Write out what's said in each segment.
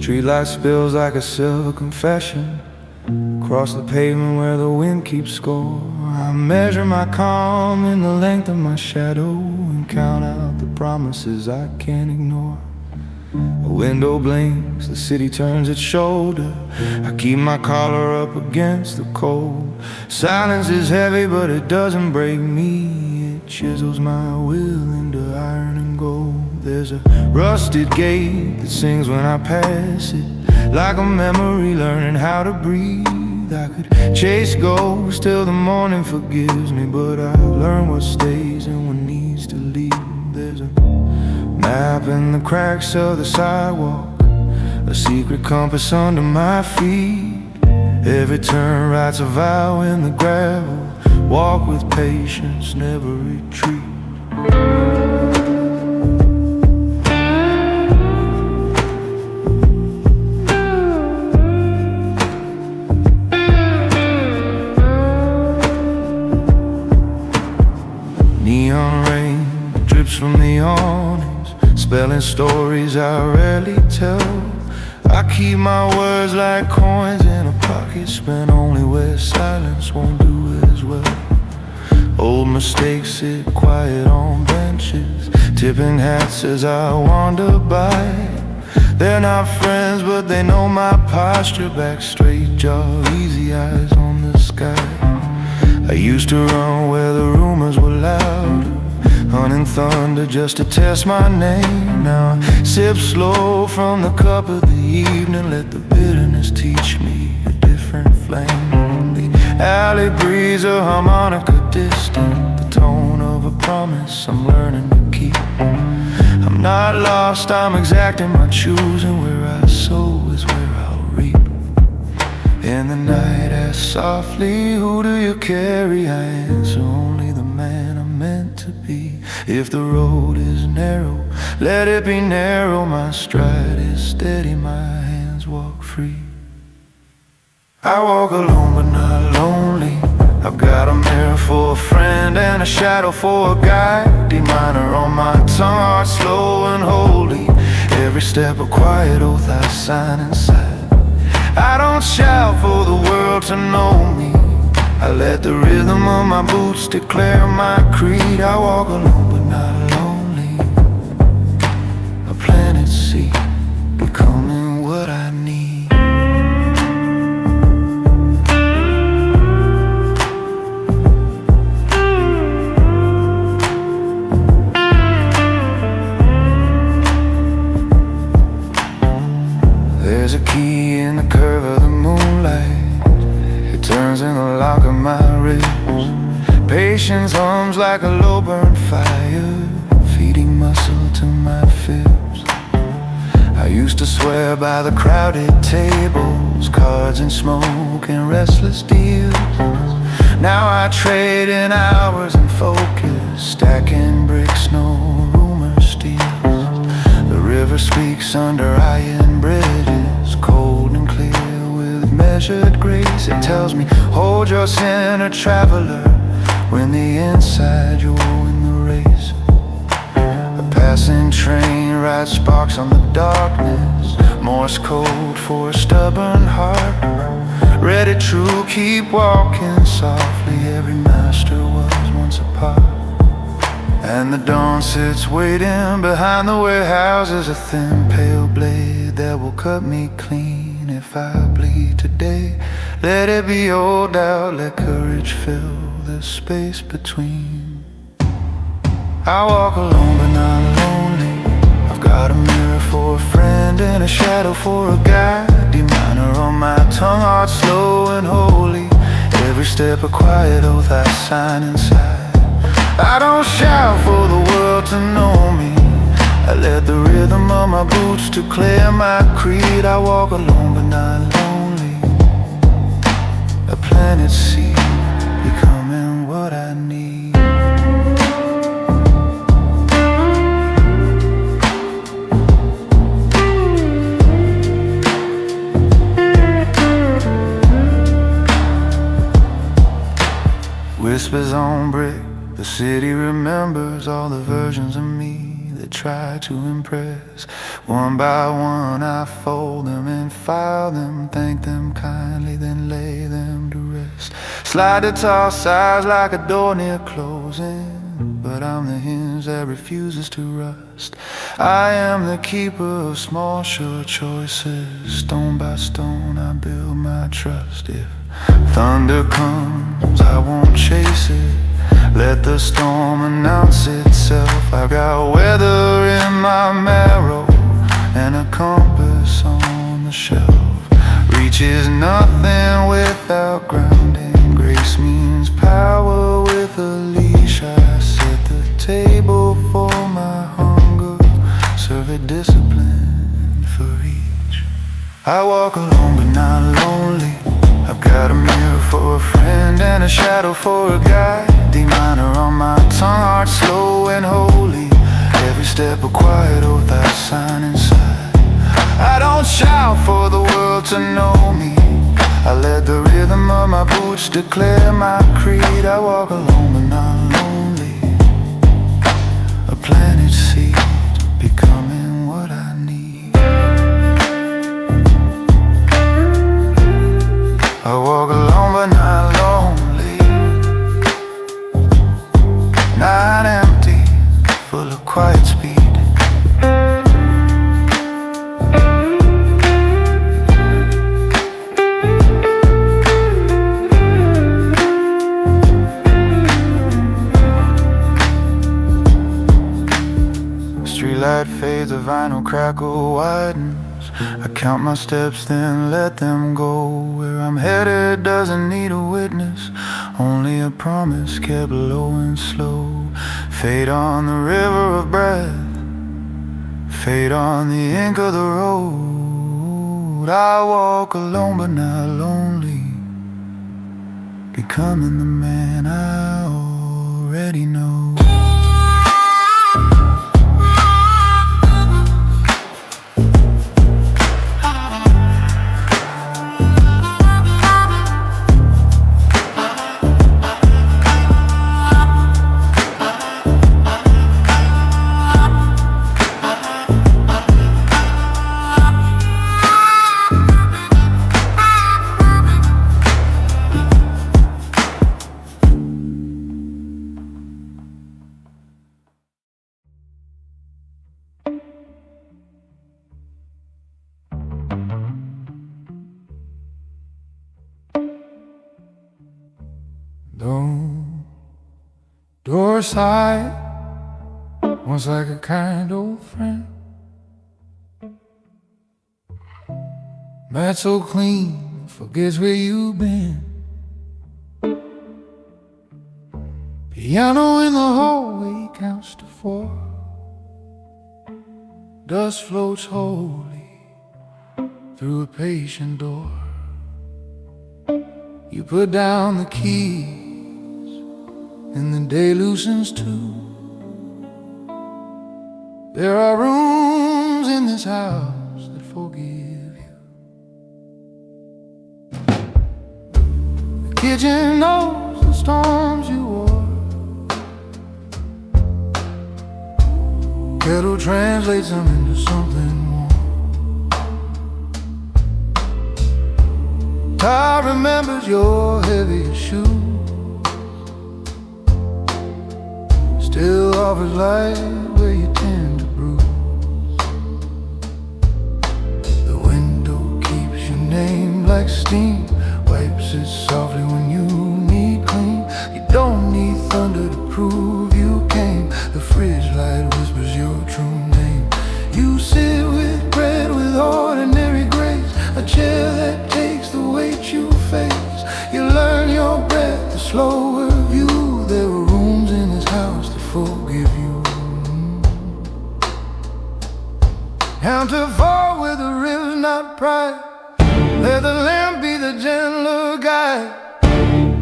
Streetlight spills like a silver confession across the pavement where the wind keeps score. I measure my calm in the length of my shadow and count out the promises I can't ignore. A window blinks, the city turns its shoulder. I keep my collar up against the cold. Silence is heavy, but it doesn't break me. It chisels my will into iron and gold. There's a rusted gate that sings when I pass it, like a memory learning how to breathe. I could chase ghosts till the morning forgives me, but I learn what stays and what needs to leave. There's a map in the cracks of the sidewalk, a secret compass under my feet. Every turn writes a vow in the gravel. Walk with patience, never retreat. Neon rain drips from the awnings, spelling stories I rarely tell. I keep my words like coins in a pocket, spent only where silence won't do as well. Old mistakes sit quiet on benches, tipping hats as I wander by. They're not friends, but they know my posture. Back straight jaw, easy eyes on the sky. I used to run where the rumors were louder, hunting thunder just to test my name. Now I sip slow from the cup of the evening, let the bitterness teach me a different flame. The alley breeze, a harmonica distant, the tone of a promise I'm learning to keep. I'm not lost, I'm exacting my choosing. Where I sow is where I'll reap. In the night, ask softly, who do you carry? I answer, only the man I'm meant to be. If the road is narrow, let it be narrow. My stride is steady, my hands walk free. I walk alone but not lonely. I've got a mirror for a friend and a shadow for a guide. D minor on my tongue, heart slow and holy. Every step a quiet oath I sign inside. I don't shout for the world to know me. I let the rhythm of my boots declare my creed. I walk alone but not lonely. A planet seed, becoming what I need. There's a key in the curve of the moonlight. It turns in the lock of my wrist. Patience hums like a low burn fire, feeding muscle to my fibs. I used to swear by the crowded tables, cards and smoke and restless deals. Now I trade in hours and focus, stacking bricks no rumor steals. The river speaks under iron bridges, cold and clear with measured grace. It tells me, hold your sinner traveler, when the inside you'll win the race. A passing train writes sparks on the darkness, Morse code for a stubborn heart. Read it true, keep walking softly. Every master was once a part. And the dawn sits waiting behind the warehouses, a thin pale blade that will cut me clean. If I bleed today, let it be old out, let courage fill the space between. I walk alone but not lonely. I've got a mirror for a friend and a shadow for a guide. D minor on my tongue, heart slow and holy. Every step a quiet oath I sign inside. I don't shout for the world to know me. I let the rhythm of my boots declare my creed. I walk alone but not lonely. A planet seed, becoming what I need. Whispers on brick, the city remembers all the versions of me that try to impress. One by one I fold them and file them, thank them kindly, then lay them to rest. Slide the tall sides like a door near closing, but I'm the hinge that refuses to rust. I am the keeper of small sure choices. Stone by stone I build my trust. If thunder comes, I won't chase it. Let the storm announce itself. I got weather in my marrow and a compass on the shelf. Reaches nothing without grounding. Grace means power with a leash. I set the table for my hunger, serve it discipline for each. I walk alone but not lonely. I've got a mirror for a friend and a shadow for a guide. D minor on my tongue, heart slow and holy. Every step a quiet oath I sign inside. I don't shout for the world to know me. I let the rhythm of my boots declare my creed. I walk alone but not lonely. A planted seed, becoming what I need. I walk alone but not lonely. Not empty, full of quiet speed. Streetlight fades, a vinyl crackle widens. I count my steps, then let them go. Where I'm headed doesn't need a witness, only a promise kept low and slow. Fade on the river of breath, fade on the ink of the road. I walk alone but not lonely, becoming the man I already know. Door side, once like a kind old friend. Mat so clean, forgets where you've been. Piano in the hallway counts to 4. Dust floats holy through a patient door. You put down the keys and the day loosens too. There are rooms in this house that forgive you. The kitchen knows the storms you wore. Kettle translates them into something more. Time remembers your heaviest shoes. Still offers light where you tend to bruise. The window keeps your name like steam, wipes it softly when you need clean. You don't need thunder to prove you came. The fridge light whispers your true name. You sit with bread with ordinary grace, a chair that takes the weight you face. You learn your breath, the slower view. There were rooms in this house to forgive you. Count to 4 with the river's not pride. Let the lamp be the gentler guide.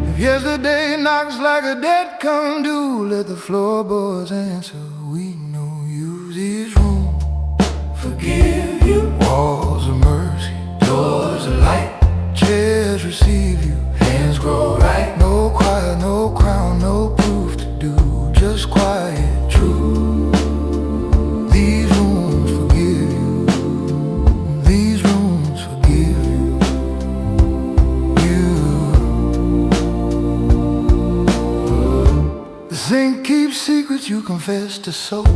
If yesterday knocks like a debt come due, let the floorboards answer. We know use this room. Forgive you. Walls of mercy, doors of light. Chairs receive you, hands grow right. No choir, no crown, no proof to do, just quiet truth. truth you confess to soak.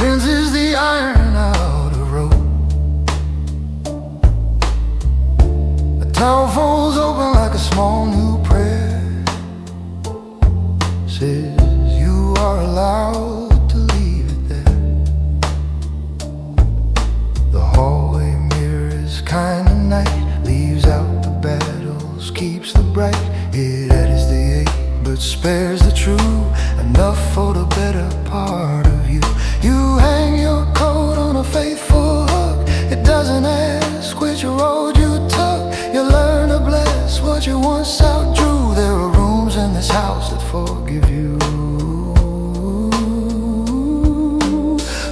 Rinses the iron out of rope. The towel folds open like a small new prayer. Says you are allowed to leave it there. The hallway mirror is kind of night. Leaves out the battles, keeps the bright. It edits the ache, but spares the true. Enough for the better part of you. You hang your coat on a faithful hook. It doesn't ask which road you took. You learn to bless what you once outdrew. There are rooms in this house that forgive you.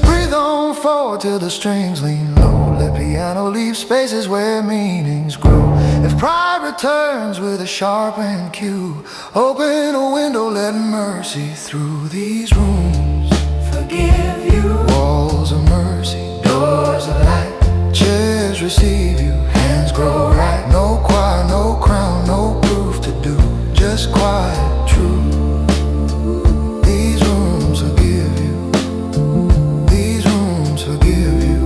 Breathe on forward till the strings lean low. Let piano leave spaces where meanings grow. If pride returns with a sharpened cue, open a window, let mercy through. These rooms forgive you. Walls of mercy, doors of light. Chairs receive you, hands grow right. No choir, no crown, no proof to do. Just quiet truth. These rooms forgive you. These rooms forgive you.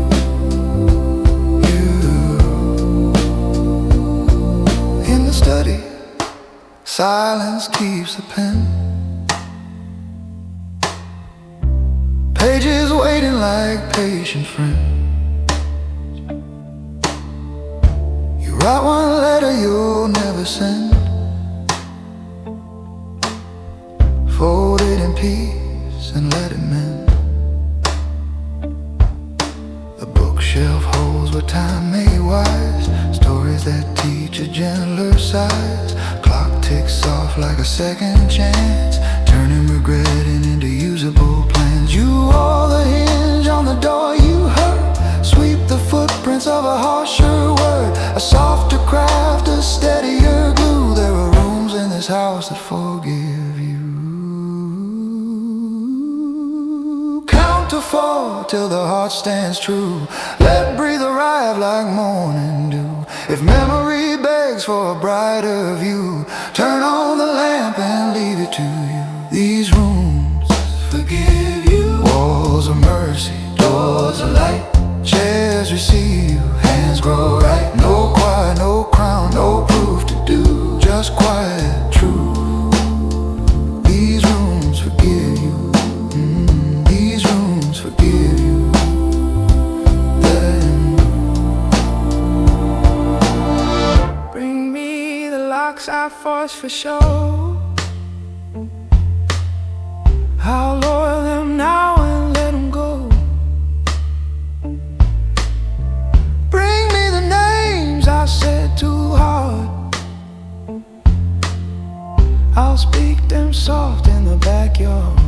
Study. Silence keeps the pen. Pages waiting like patient friends. You write one letter you'll never send. Fold it in peace and let it mend. The bookshelf holds what time made wise. Stories that teach a gentler size. Clock ticks off like a second chance, turning regret into usable plans. You are the hinge on the door you hurt. Sweep the footprints of a harsher word. A softer craft, a steadier glue. There are rooms in this house that forgive you. Count to 4 till the heart stands true. Let breathe arrive like morning dew. If memory begs for a brighter view, turn on the lamp and leave it to you. These rooms forgive you. Walls of mercy, doors of light. Chairs receive you, hands grow right. No choir, no crown, no proof to do. Just quiet truth. These rooms forgive you. These rooms forgive you. I force for show. I'll loyal them now and let them go. Bring me the names I said too hard. I'll speak them soft in the backyard.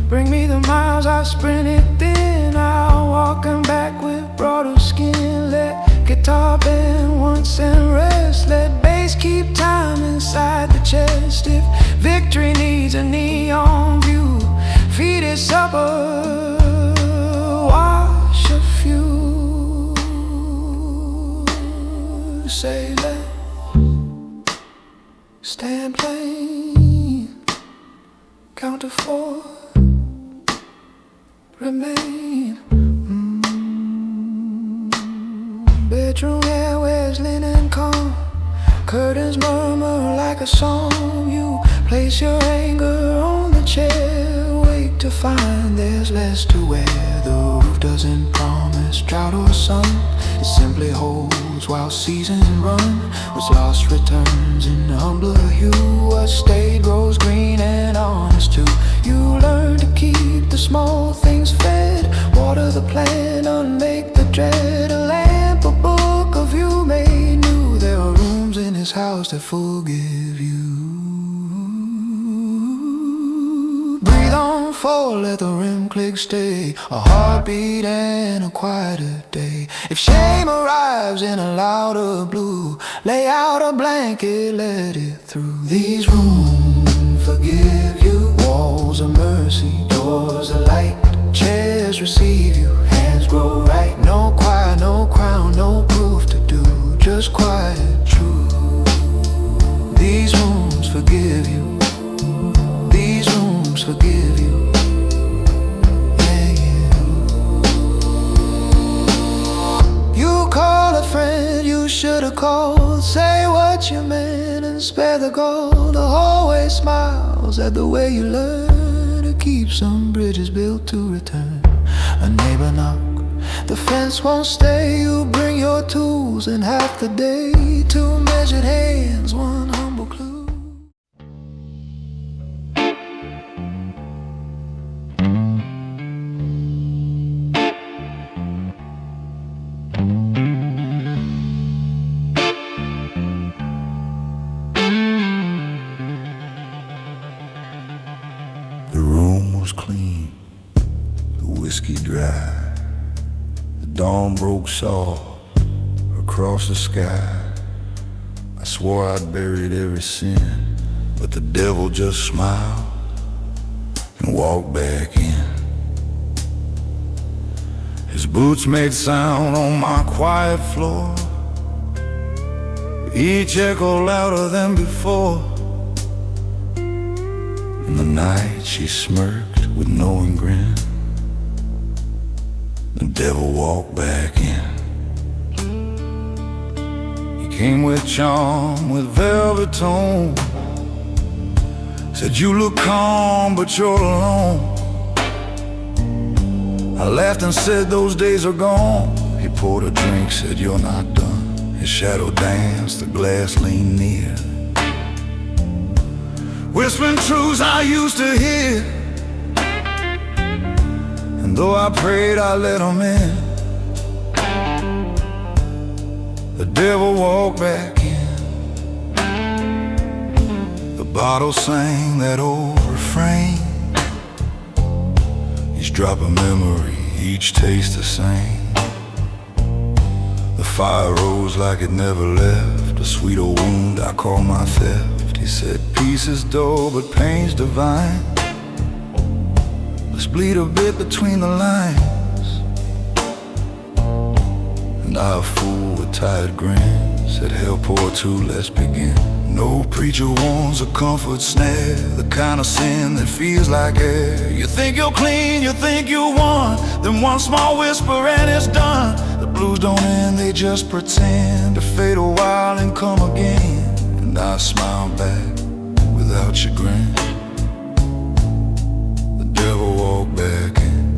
Bring me the miles I sprinted thin. I'll walk them back with broader skin. Let guitar bend once and rest. Let bass keep time inside the chest. If victory needs a neon view, feed it supper, wash a few. Say let's stand plain. Count to 4. Remain. Bedroom air wears linen calm. Curtains murmur like a song. You place your anger on the chair. Wait to find there's less to wear. The roof doesn't promise drought or sun. It simply holds while seasons run. What's lost returns in humbler hue. What stayed grows green and honest too. You learn to keep the small things fed. Water the plant, unmake the dread. A lamp, a book of you made new. There are rooms in this house that forgive you. Breathe on forward, let the rim click stay. A heartbeat and a quieter day. If shame arrives in a louder blue, lay out a blanket, let it through. These rooms forgive you. Walls of mercy, doors of light. Chairs receive you, hands grow right. No choir, no crown, no proof to do. Just quiet truth. should've called. Say what you meant and spare the gold. The hallway smiles at the way you learn to keep some bridges built to return. A neighbor knock, the fence won't stay. You bring your tools and half the day. Two measured hands, one humble clue. The room was clean, the whiskey dry. The dawn broke soft across the sky. I swore I'd buried every sin, but the devil just smiled and walked back in. His boots made sound on my quiet floor, each echo louder than before. In the night she smirked with knowing grin. The devil walked back in. He came with charm, with velvet tone. Said, you look calm, but you're alone. I laughed and said, those days are gone. He poured a drink, said, you're not done. His shadow danced, the glass leaned near, whispering truths I used to hear. And though I prayed, I let him in. The devil walked back in. The bottle sang that old refrain. Each drop of memory, each taste the same. The fire rose like it never left, a sweet old wound I call my theft. He said, peace is dull, but pain's divine. Let's bleed a bit between the lines. And I, a fool with tired grin, said, hell pour two, let's begin. No preacher warns a comfort snare, the kind of sin that feels like air. You think you're clean, you think you won, then one small whisper and it's done. The blues don't end, they just pretend to fade a while and come again. And I smile back without chagrin. The devil walked back in.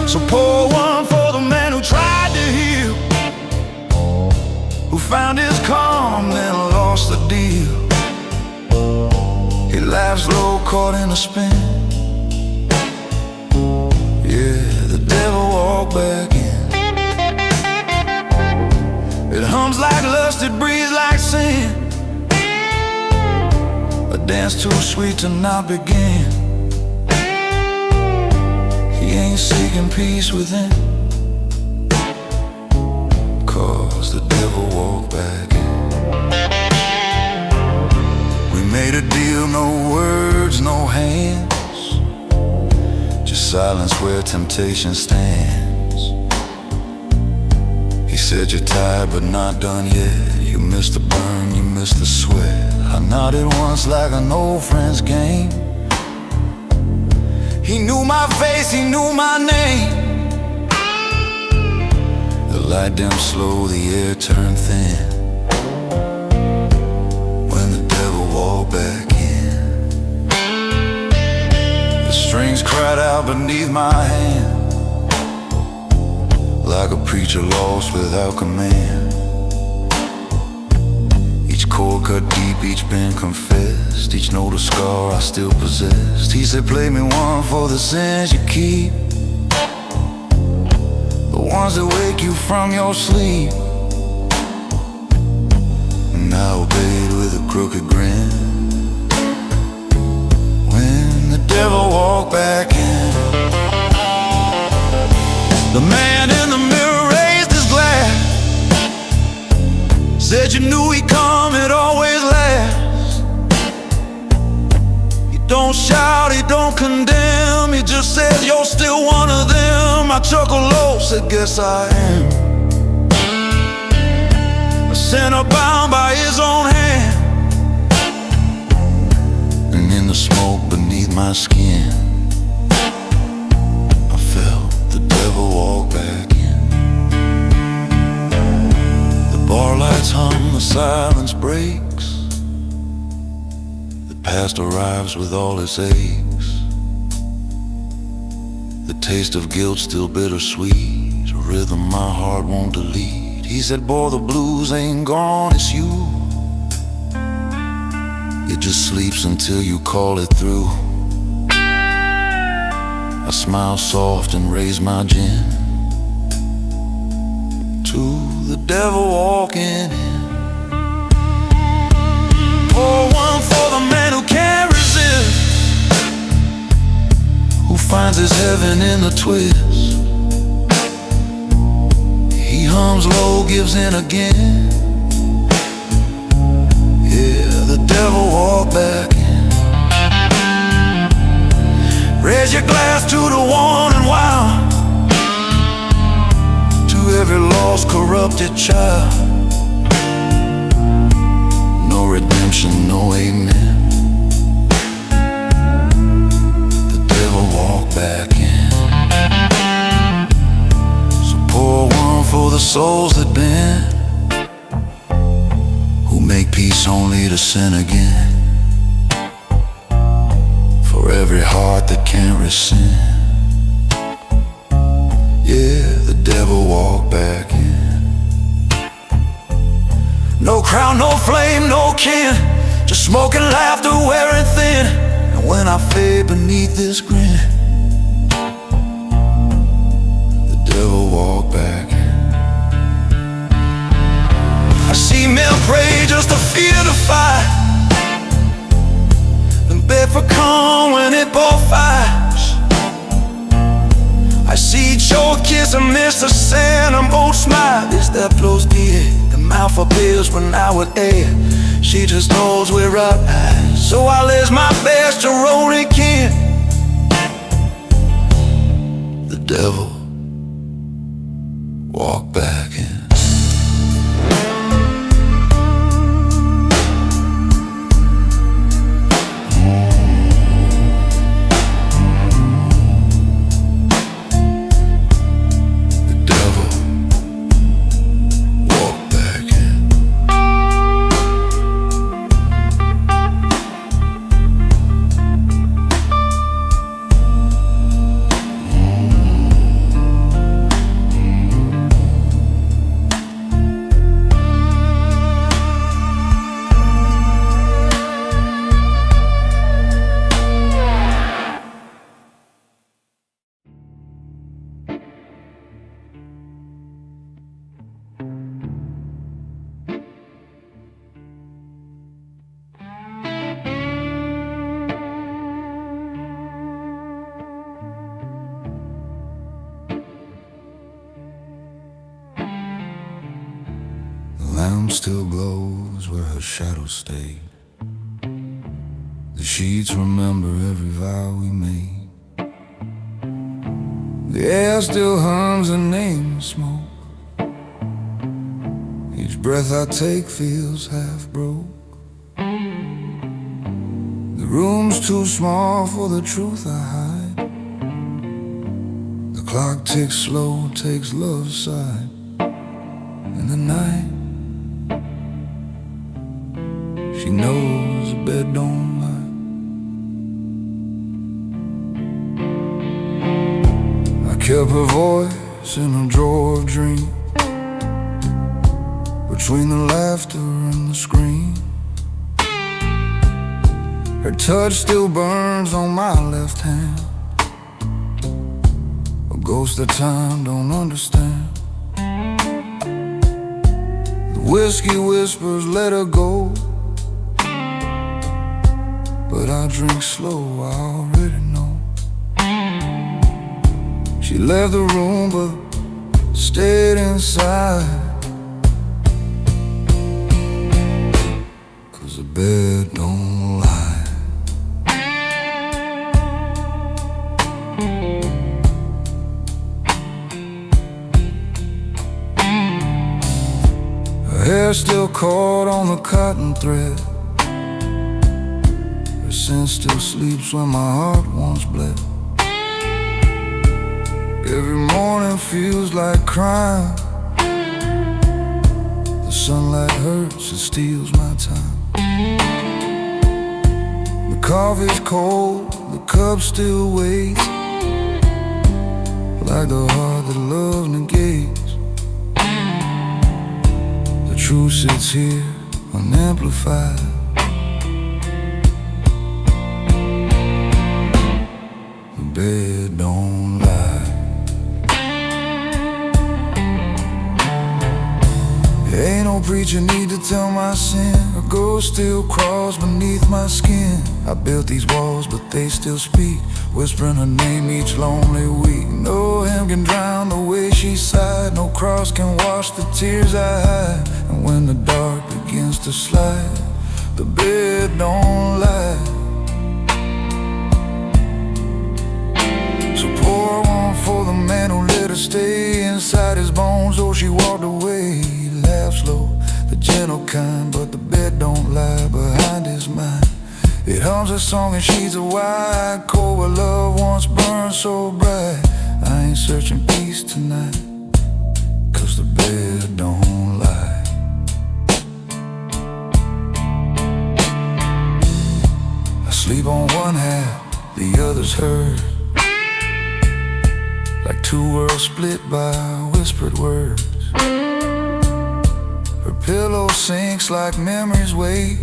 So pour one for the man who tried to heal, who found his calm then lost the deal. He laughs low, caught in a spin. Yeah, the devil walked back in. It hums like lust, it breathes like sin, a dance too sweet to not begin. He ain't seeking peace within, cause the devil walked back in. We made a deal, no words, no hands, just silence where temptation stands. He said, you're tired but not done yet. You missed the burn, you missed the sweat. I nodded once like an old friend's game. He knew my face, he knew my name. The light dimmed slow, the air turned thin, when the devil walked back in. The strings cried out beneath my hand, like a preacher lost without command. Each chord cut deep, each been confessed, each note a scar I still possessed. He said, play me one for the sins you keep, the ones that wake you from your sleep. And I obeyed with a crooked grin, when the devil walked back in. The man in the mirror raised his glass, said, you knew he'd come, it always lasts. He don't shout, he don't condemn, he just says, you're still one of them. I chuckled low, said, guess I am. A sinner bound by his own hand, and in the smoke beneath my skin, I felt the devil walk back in. breaks. The past arrives with all its aches. The taste of guilt still bittersweet, a rhythm my heart won't delete. He said, boy, the blues ain't gone, it's you. It just sleeps until you call it through. I smile soft and raise my gin to the devil walking in. Pour one for the man who can't resist, who finds his heaven in the twist. He hums low, gives in again. Yeah, the devil walked back in. Raise your glass to the one and wild, to every lost, corrupted child. No redemption, no amen. The devil walked back in. So pour one for the souls that bend, who make peace only to sin again. For every heart that can't rescind. Yeah, the devil walked back in. No crown, no flame, no kin, just smoke and laughter wearing thin. And when I fade beneath this grin, the devil walked back in. I see men pray just to fear the fight, and beg for calm when it both fires. I see Joe kiss and miss the sand and both smile. This that blows me, the mouth appears when I would air. She just knows we're out, so I lays my best to roll it in. The devil walked back in. The lamp still glows where her shadow stayed. The sheets remember every vow we made. The air still hums a name of smoke. Each breath I take feels half broke. The room's too small for the truth I hide. The clock ticks slow, takes love's side. In the night, she knows the bed don't lie. I kept her voice in a drawer of dreams, between the laughter and the scream. Her touch still burns on my left hand, a ghost that time don't understand. The whiskey whispers let her go, but I drink slow, I already know. She left the room but stayed inside, 'cause the bed don't lie. Her hair still caught on the cotton thread. Her scent still sleeps when my heart once bled. Every morning feels like crime. The The sunlight hurts, it steals my time. The coffee's cold, the cup still waits, like the heart that love negates. The truth sits here unamplified. The bed don't lie. Ain't no preacher need to tell my sin. A ghost still crawls beneath my skin. I built these walls but they still speak, whispering her name each lonely week. No hymn can drown the way she sighed, no cross can wash the tears I hide. And when the dark begins to slide, the bed don't lie. So pour one for the man who let her stay inside his bones. Oh, she walked away. He laughed slow, the gentle kind, but the bed don't lie behind his mind. It hums a song in sheets of white, cold where love once burned so bright. I ain't searching peace tonight, 'cause the bed don't lie. I sleep on one half, the other's hers, like two worlds split by whispered words. Her pillow sinks like memories wait,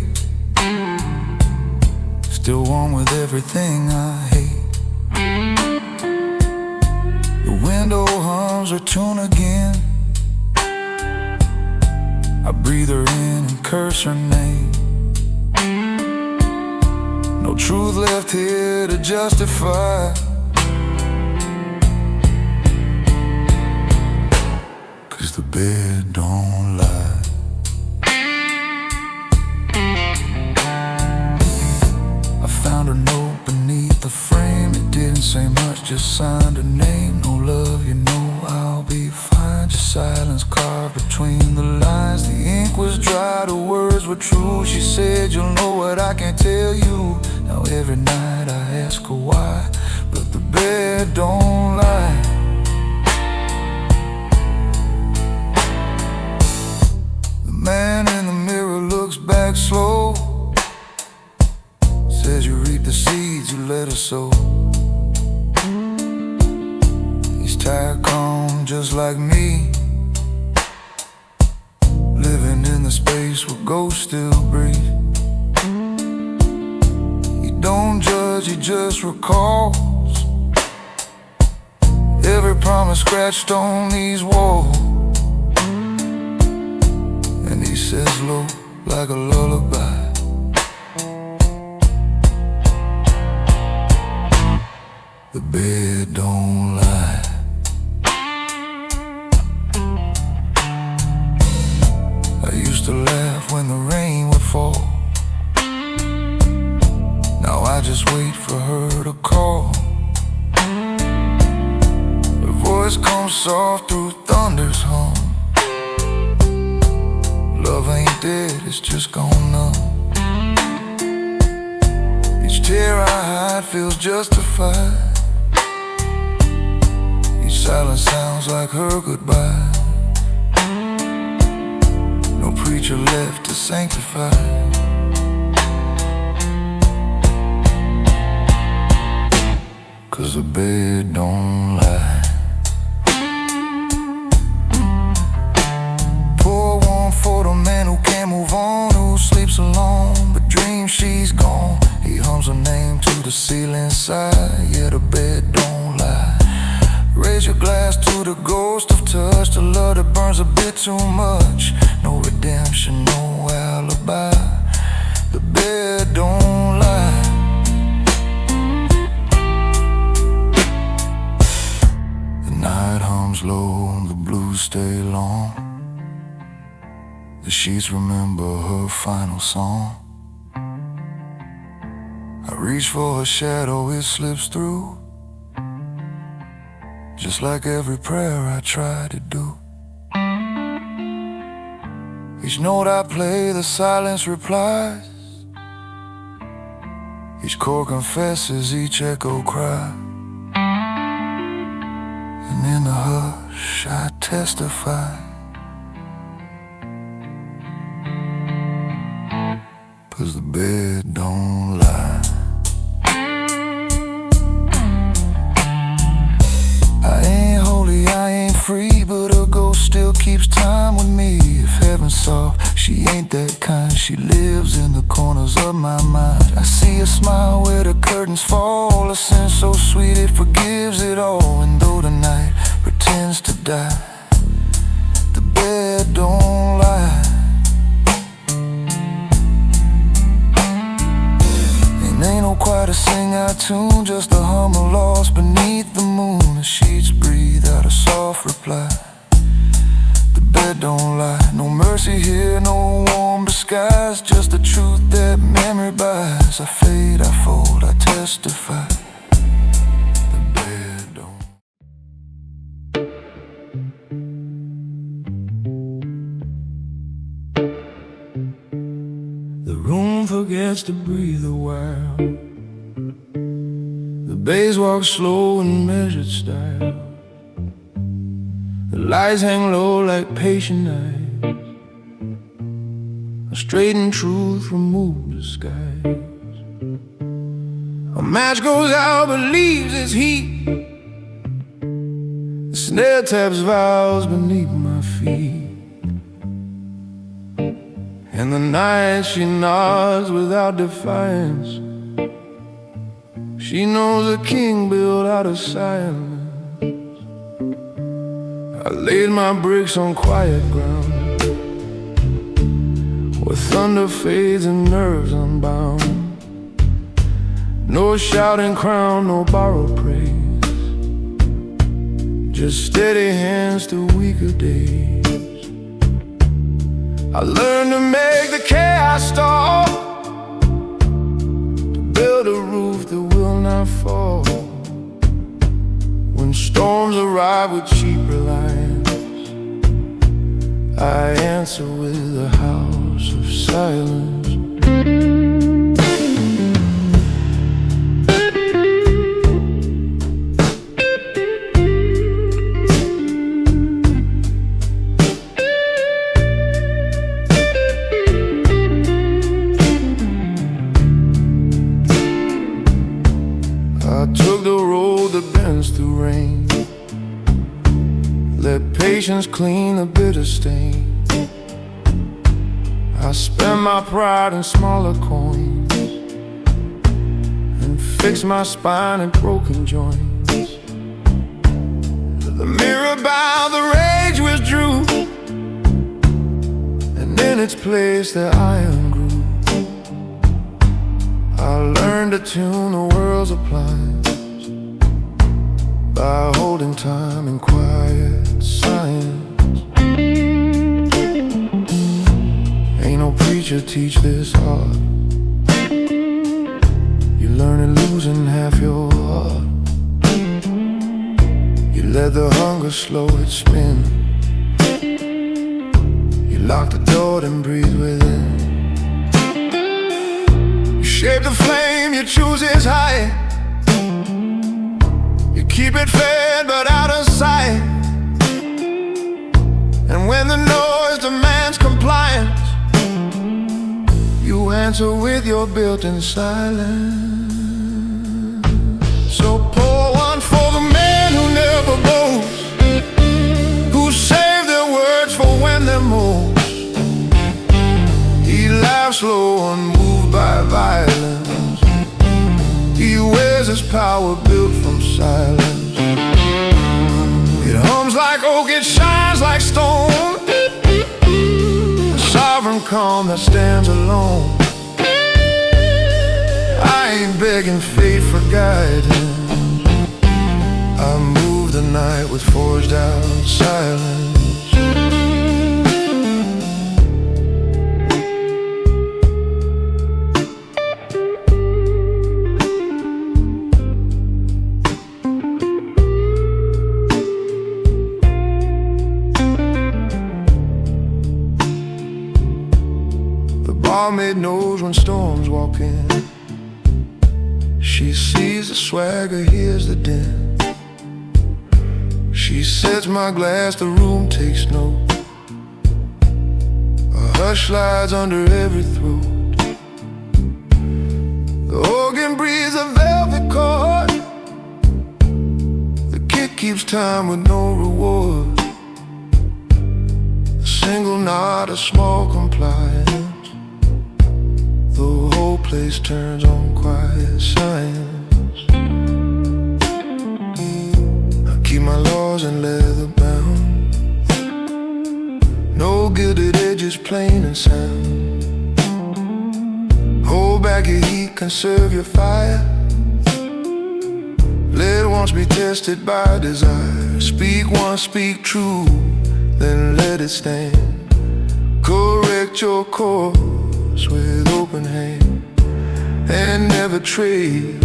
still warm with everything I hate. The window hums her tune again. I breathe her in and curse her name. No truth left here to justify, 'cause the bed don't lie. I found her note beneath the frame. It didn't say much, just signed her name. No love, you know I'll be fine. Just silence carved between the lines. The ink was dry, the words were true. She said, you'll know what I can't tell you. Now every night I ask her why, but the bed don't lie. The man in the mirror looks back slow, says you reap the seeds you let her sow. He's tired, calm, just like me, living in the space where ghosts still breathe. He don't judge, he just recalls every promise scratched on these walls. And he says low, like a lullaby, the bed don't lie. I used to laugh when the rain would fall. Now I just wait for her to call. Her voice comes soft through thunder's hum. Love ain't dead, it's just gone numb. Each tear I hide feels justified. Silence sounds like her goodbye. No preacher left to sanctify, 'cause the bed don't lie. Pour one for the man who can't move on, who sleeps alone but dreams she's gone. He hums her name to the ceiling side. Yeah, the bed don't lie. Raise your glass to the ghost of touch, the love that burns a bit too much. No redemption, no alibi, the bed don't lie. The night hums low, the blues stay long. The sheets remember her final song. I reach for her shadow, it slips through, just like every prayer I try to do. Each note I play, the silence replies. Each chord confesses, each echo cries. And in the hush I testify, 'cause the bed don't lie. I ain't holy, I ain't free, but her ghost still keeps time with me. If heaven's soft, she ain't that kind. She lives in the corners of my mind. I see a smile where the curtains fall, a sin so sweet it forgives it all. And though the night pretends to die, the bed don't lie. And ain't no choir to sing our tune, just a hum of lost beneath the moon. The sheets breathe out a soft reply. The bed don't lie. No mercy here, no warm disguise, just the truth that memory buys. I fade, I fold, I testify. The bed don't. The room forgets to breathe a while. The bays walk slow in measured style. The lights hang low like patient eyes. A straightened truth removes disguise. A match goes out but leaves its heat. The snare taps vows beneath my feet. And the night she nods without defiance. She knows a king built out of silence. I laid my bricks on quiet ground, where thunder fades and nerves unbound. No shouting crown, no borrowed praise, just steady hands through weaker days. I learned to make the chaos stop, to build a roof that will not fall. When storms arrive with cheap reliance, I answer with a house of silence. I took the road that bends through rain, let patience clean the bitter stain. I spend my pride in smaller coins and fix my spine in broken joints. The mirror bowed, the rage withdrew, and in its place the iron grew. I learned to tune the world's appliance by holding time in quiet science. Ain't no preacher teach this art. You learn it losing half your heart. You let the hunger slow it spin. You lock the door and breathe within. You shape the flame, you choose its height. You keep it fed but out of sight. And when the noise demands compliance, you answer with your built-in silence. So pour one for the man who never boasts, who save their words for when they're most. He laughs slow, unmoved by violence. He wears his power built from silence. It hums like oak, it shines like stone, a sovereign calm that stands alone. I ain't begging fate for guidance. I move the night with forged out silence. Barmaid knows when storms walk in. She sees the swagger, hears the din. She sets my glass, the room takes note. A hush slides under every throat. wind breathes a velvet chord. The kick keeps time with no reward. A single nod, a small compliance. The whole place turns on quiet science. I keep my laws in leather bound. No gilded edges, plain and sound. Hold back your heat, conserve your fire. Let once be tested by desire. Speak once, speak true, then let it stand. Correct your course with open hand, and never trade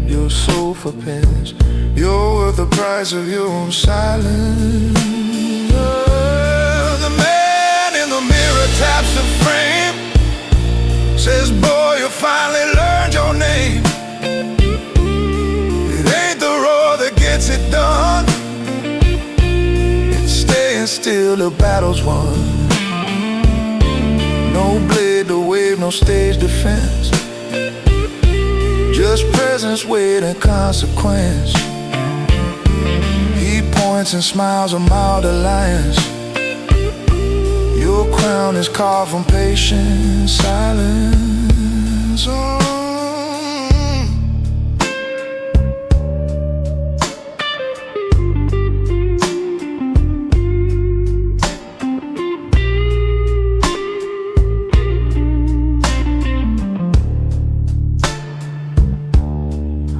your soul for pence. You're worth the price of your own silence. The man in the mirror taps the frame, says, boy, you finally learned your name. It ain't the roar that gets it done, it's staying still, the battle's won. No blade to wave, no stage defense, just presence, weight, and consequence. He points and smiles a mild alliance. Your crown is carved from patience, silence.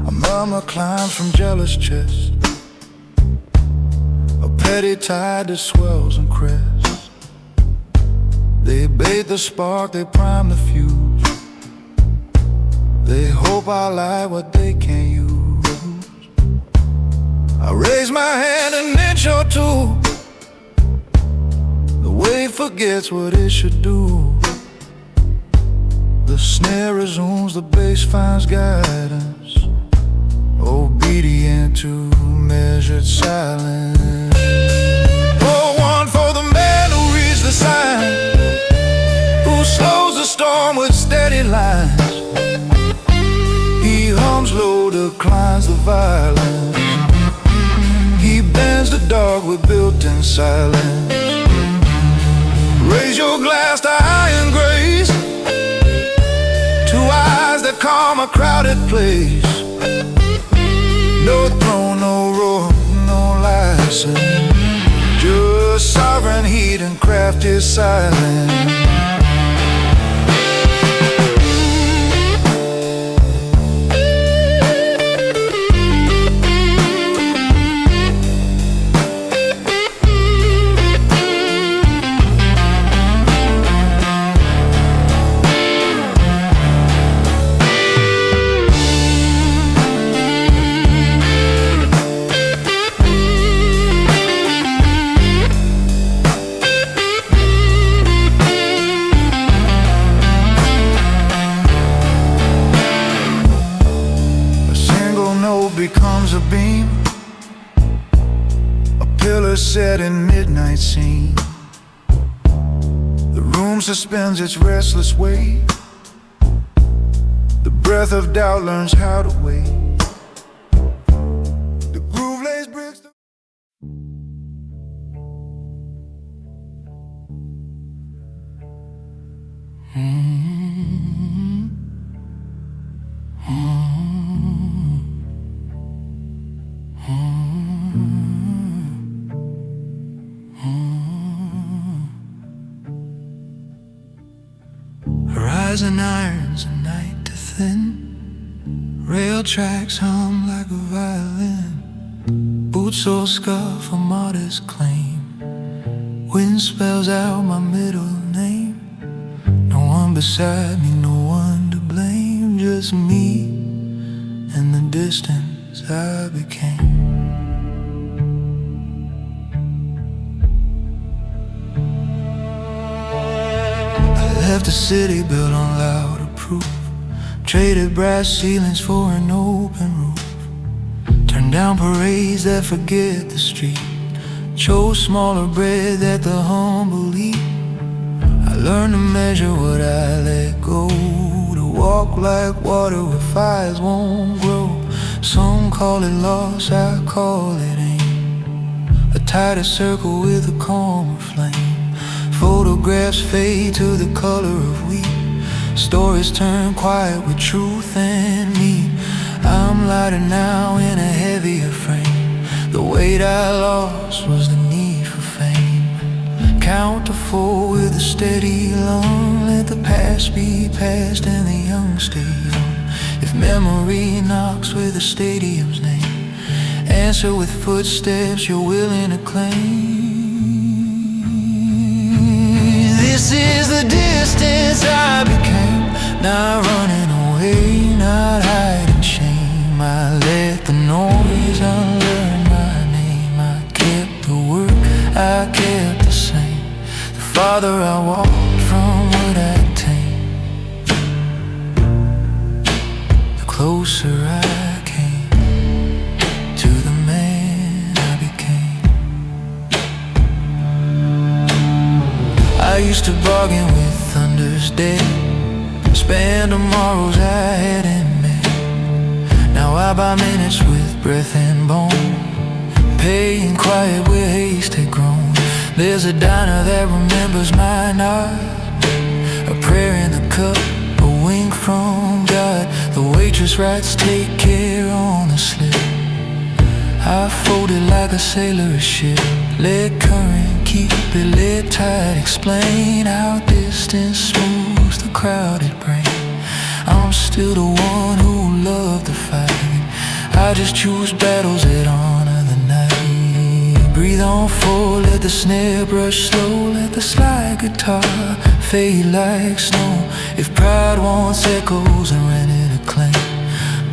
A murmur climbs from jealous chest, a petty tide that swells and crests. They bait the spark, they prime the fuse. They hope I like what they can't use. I raise my hand an inch or two. The wave forgets what it should do. The snare resumes, the bass finds guidance, obedient to measured silence. Pour one for the man who reads the sign, slows the storm with steady lines. He hums low, declines the violence. He bends the dark with built-in silence. Raise your glass to iron grace, to eyes that calm a crowded place. No throne, no roar, no license, just sovereign heat and crafty silence. Becomes a beam, a pillar set in midnight scene. The room suspends its restless weight. The breath of doubt learns how to wait. The groove lays bricks to Horizon irons a night to thin. Rail tracks hum like a violin. Boots so scuff a modest claim. Wind spells out my middle name. No one beside me, no one to blame. Just me and the distance I became. Left a city built on louder proof. Traded brass ceilings for an open roof. Turned down parades that forget the street. Chose smaller bread that the humble eat. I learned to measure what I let go, to walk like water where fires won't grow. Some call it loss, I call it aim. A tighter circle with a calmer flame. Photographs fade to the color of wheat. Stories turn quiet with truth and need. I'm lighter now in a heavier frame. The weight I lost was the need for fame. Count to 4 with a steady lung. Let the past be past and the young stay young. If memory knocks with a stadium's name, answer with footsteps you're willing to claim. This is the distance I became. Not running away, not hiding shame. I let the noise unlearn my name. I kept the work, I kept the same. The farther I walked from what I attained, the closer I came to the man I became. I used to bargain with thunder's dead, spend tomorrows I hadn't met. Now I buy minutes with breath and bone, paying quiet where haste had grown. There's a diner that remembers my nod, a prayer in the cup, a wink from God. The waitress writes take care on the slip. I folded like a sailor a ship. Let current keep it, let tide explain how distance smooths the crowded brain. I'm still the one who loved the fight. I just choose battles that honor the night. Breathe on full, let the snare brush slow. Let the slide guitar fade like snow. If pride wants echoes and rented acclaim,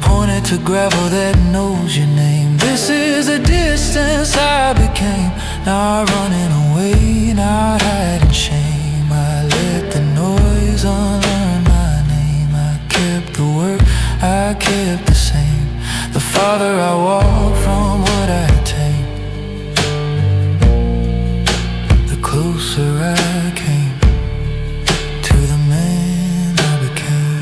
point it to gravel that knows your name. This is the distance I became. Not running away, not hiding shame. I let the noise unlearn my name. I kept the work, I kept the same. The farther I walk from what I attain, the closer I came to the man I became.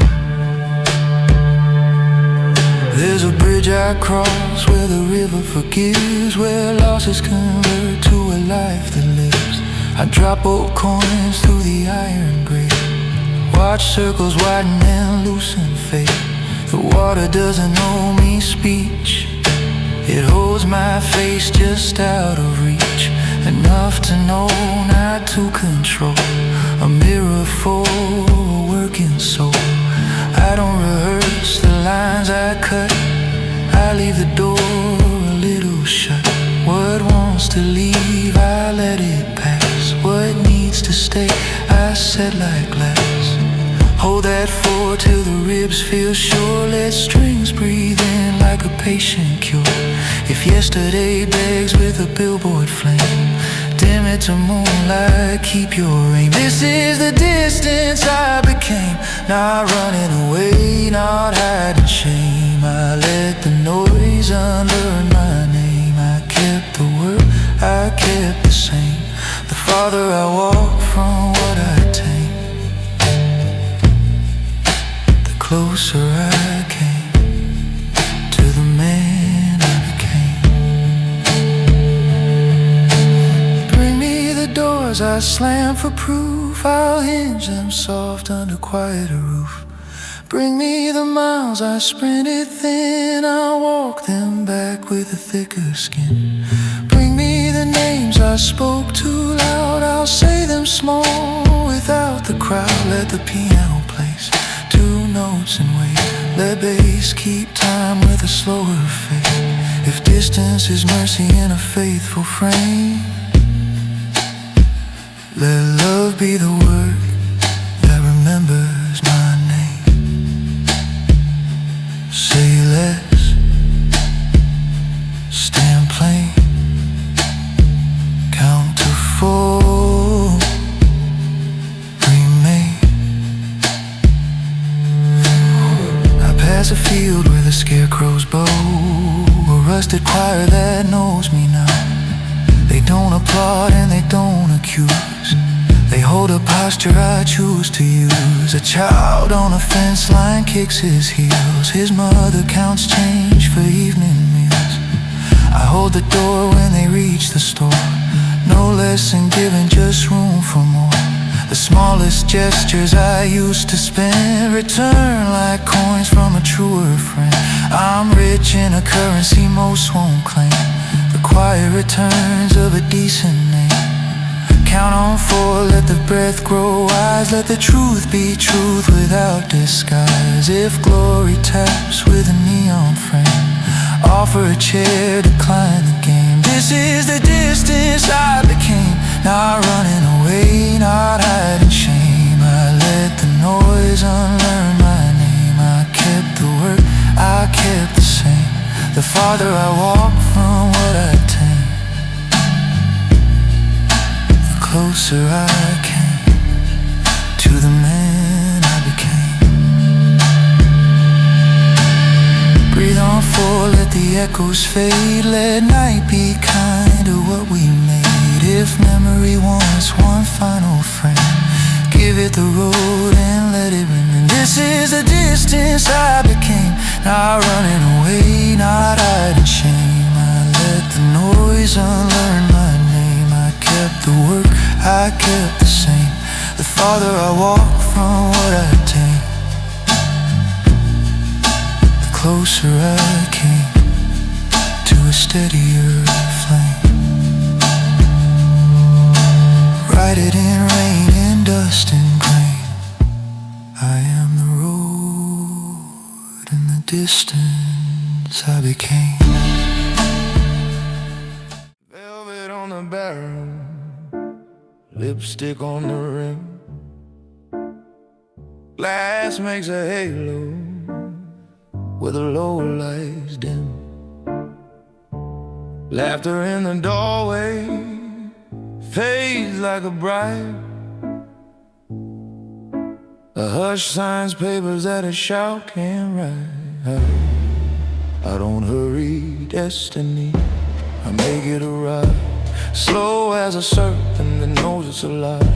There's a bridge I cross where the river forgives, where losses convert to a life that lives. I drop old coins through the iron grate, watch circles widen and loosen fate. The water doesn't owe me speech, it holds my face just out of reach. Enough to know, not to control. A mirror for a working soul. I don't rehearse the lines I cut, I leave the door a little shut. What wants to leave, I let it pass. What needs to stay, I set like glass. Hold that 4 till the ribs feel sure. Let strings breathe in like a patient cure. If yesterday begs with a billboard flame, dim it to moonlight, keep your aim. This is the distance I became. Not running away, not hiding shame. I let the noise unlearn my name. I kept the word, I kept the same. The farther I walk from what I attain, the closer I came to the man I became. Bring me the doors I slam for proof, I'll hinge them soft under quieter roof. Bring me the miles I sprinted thin, I'll walk them back with a thicker skin. Bring me the names I spoke too loud, I'll say them small without the crowd. Let the piano place 2 notes and wait. Let bass keep time with a slower fade. If distance is mercy in a faithful frame, let love be the word that remembers my name. Say less, stand plain, count to 4, remain. I pass a field with a scarecrow's bow, a rusted choir that knows me now. They don't applaud and they don't accuse, they hold a posture I choose to use. A child on a fence line kicks his heels. His mother counts change for evening meals. I hold the door when they reach the store. No lesson given, just room for more. The smallest gestures I used to spend return like coins from a truer friend. I'm rich in a currency most won't claim. The quiet returns of a decent name. Count on four, let the breath grow wise. Let the truth be truth without disguise. If glory taps with a neon frame, offer a chair, decline the game. This is the distance I became. Not running away, not hiding shame. I let the noise unlearn my name. I kept the word, I kept the same. The farther I walk from what I tame, the closer I came to the man I became. Breathe on full, let the echoes fade. Let night be kind to what we made. If memory wants one final frame, give it the road and let it remain. This is the distance I became. Not running away, not hiding shame. I let the noise unlearn my name. I kept the work, I kept the same. The farther I walk from what I tame, the closer I came to a steadier flame. Write it in rain, in dust and grain. I am the road in the distance I became. Velvet on the barrel, lipstick on the rim. Glass makes a halo where the low lights dim. Laughter in the doorway fades like a bride. A hush signs papers that a shout can't write. I don't hurry destiny, I make it arrive. Slow as a serpent that knows it's alive.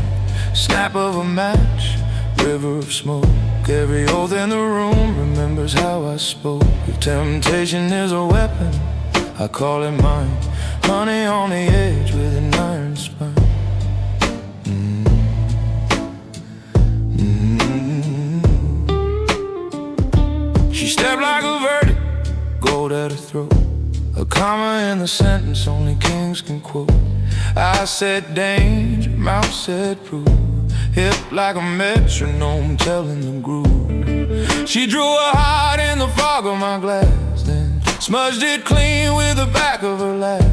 Snap of a match, river of smoke. Every oath in the room remembers how I spoke. If temptation is a weapon, I call it mine. Honey on the edge with an iron spine. She stepped like a verdict, gold at her throat. A comma in the sentence only kings can quote. I said danger, mouth said prove. Hip like a metronome telling the groove. She drew a heart in the fog of my glass, then smudged it clean with the back of her laugh.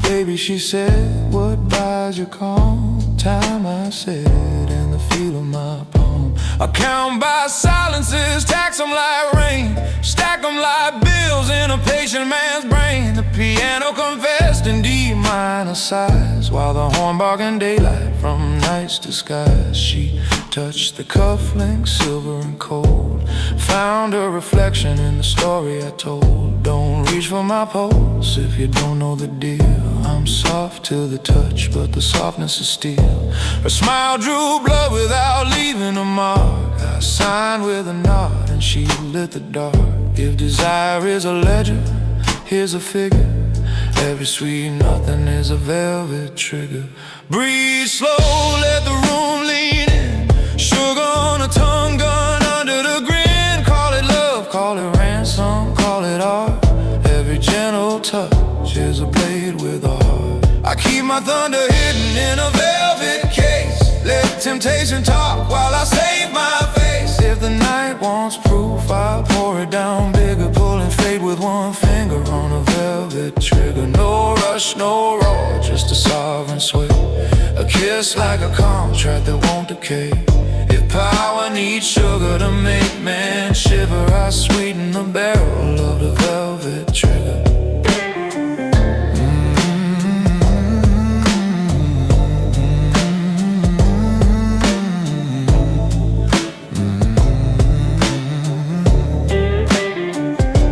Baby, she said, what buys your calm? Time, I said, and the feel of my palm. I count by silences, tax them like rain, stack them like bills in a patient man's brain. The piano confessed in D minor size, while the horn barking daylight from night's disguise. She touched the cufflinks, silver and cold, found her reflection in the story I told. Don't reach for my pulse if you don't know the deal. I'm soft to the touch, but the softness is steel. Her smile drew blood without leaving a mark. I signed with a nod and she lit the dark. If desire is a ledger, here's a figure. Every sweet nothing is a velvet trigger. Breathe slow, let the room lean in. Sugar on a tongue, gun under the grin. Call it love, call it ransom, call it art. Every gentle touch is a blade with a heart. I keep my thunder hidden in a velvet case. Let temptation talk while I save my face. If the night wants proof, I'll pour it down bigger. Pulling fate with one finger on a velvet trigger. No rush, no roar, just a sovereign sway. A kiss like a contract that won't decay. If power needs sugar to make man shiver, I sweeten the barrel of the velvet trigger.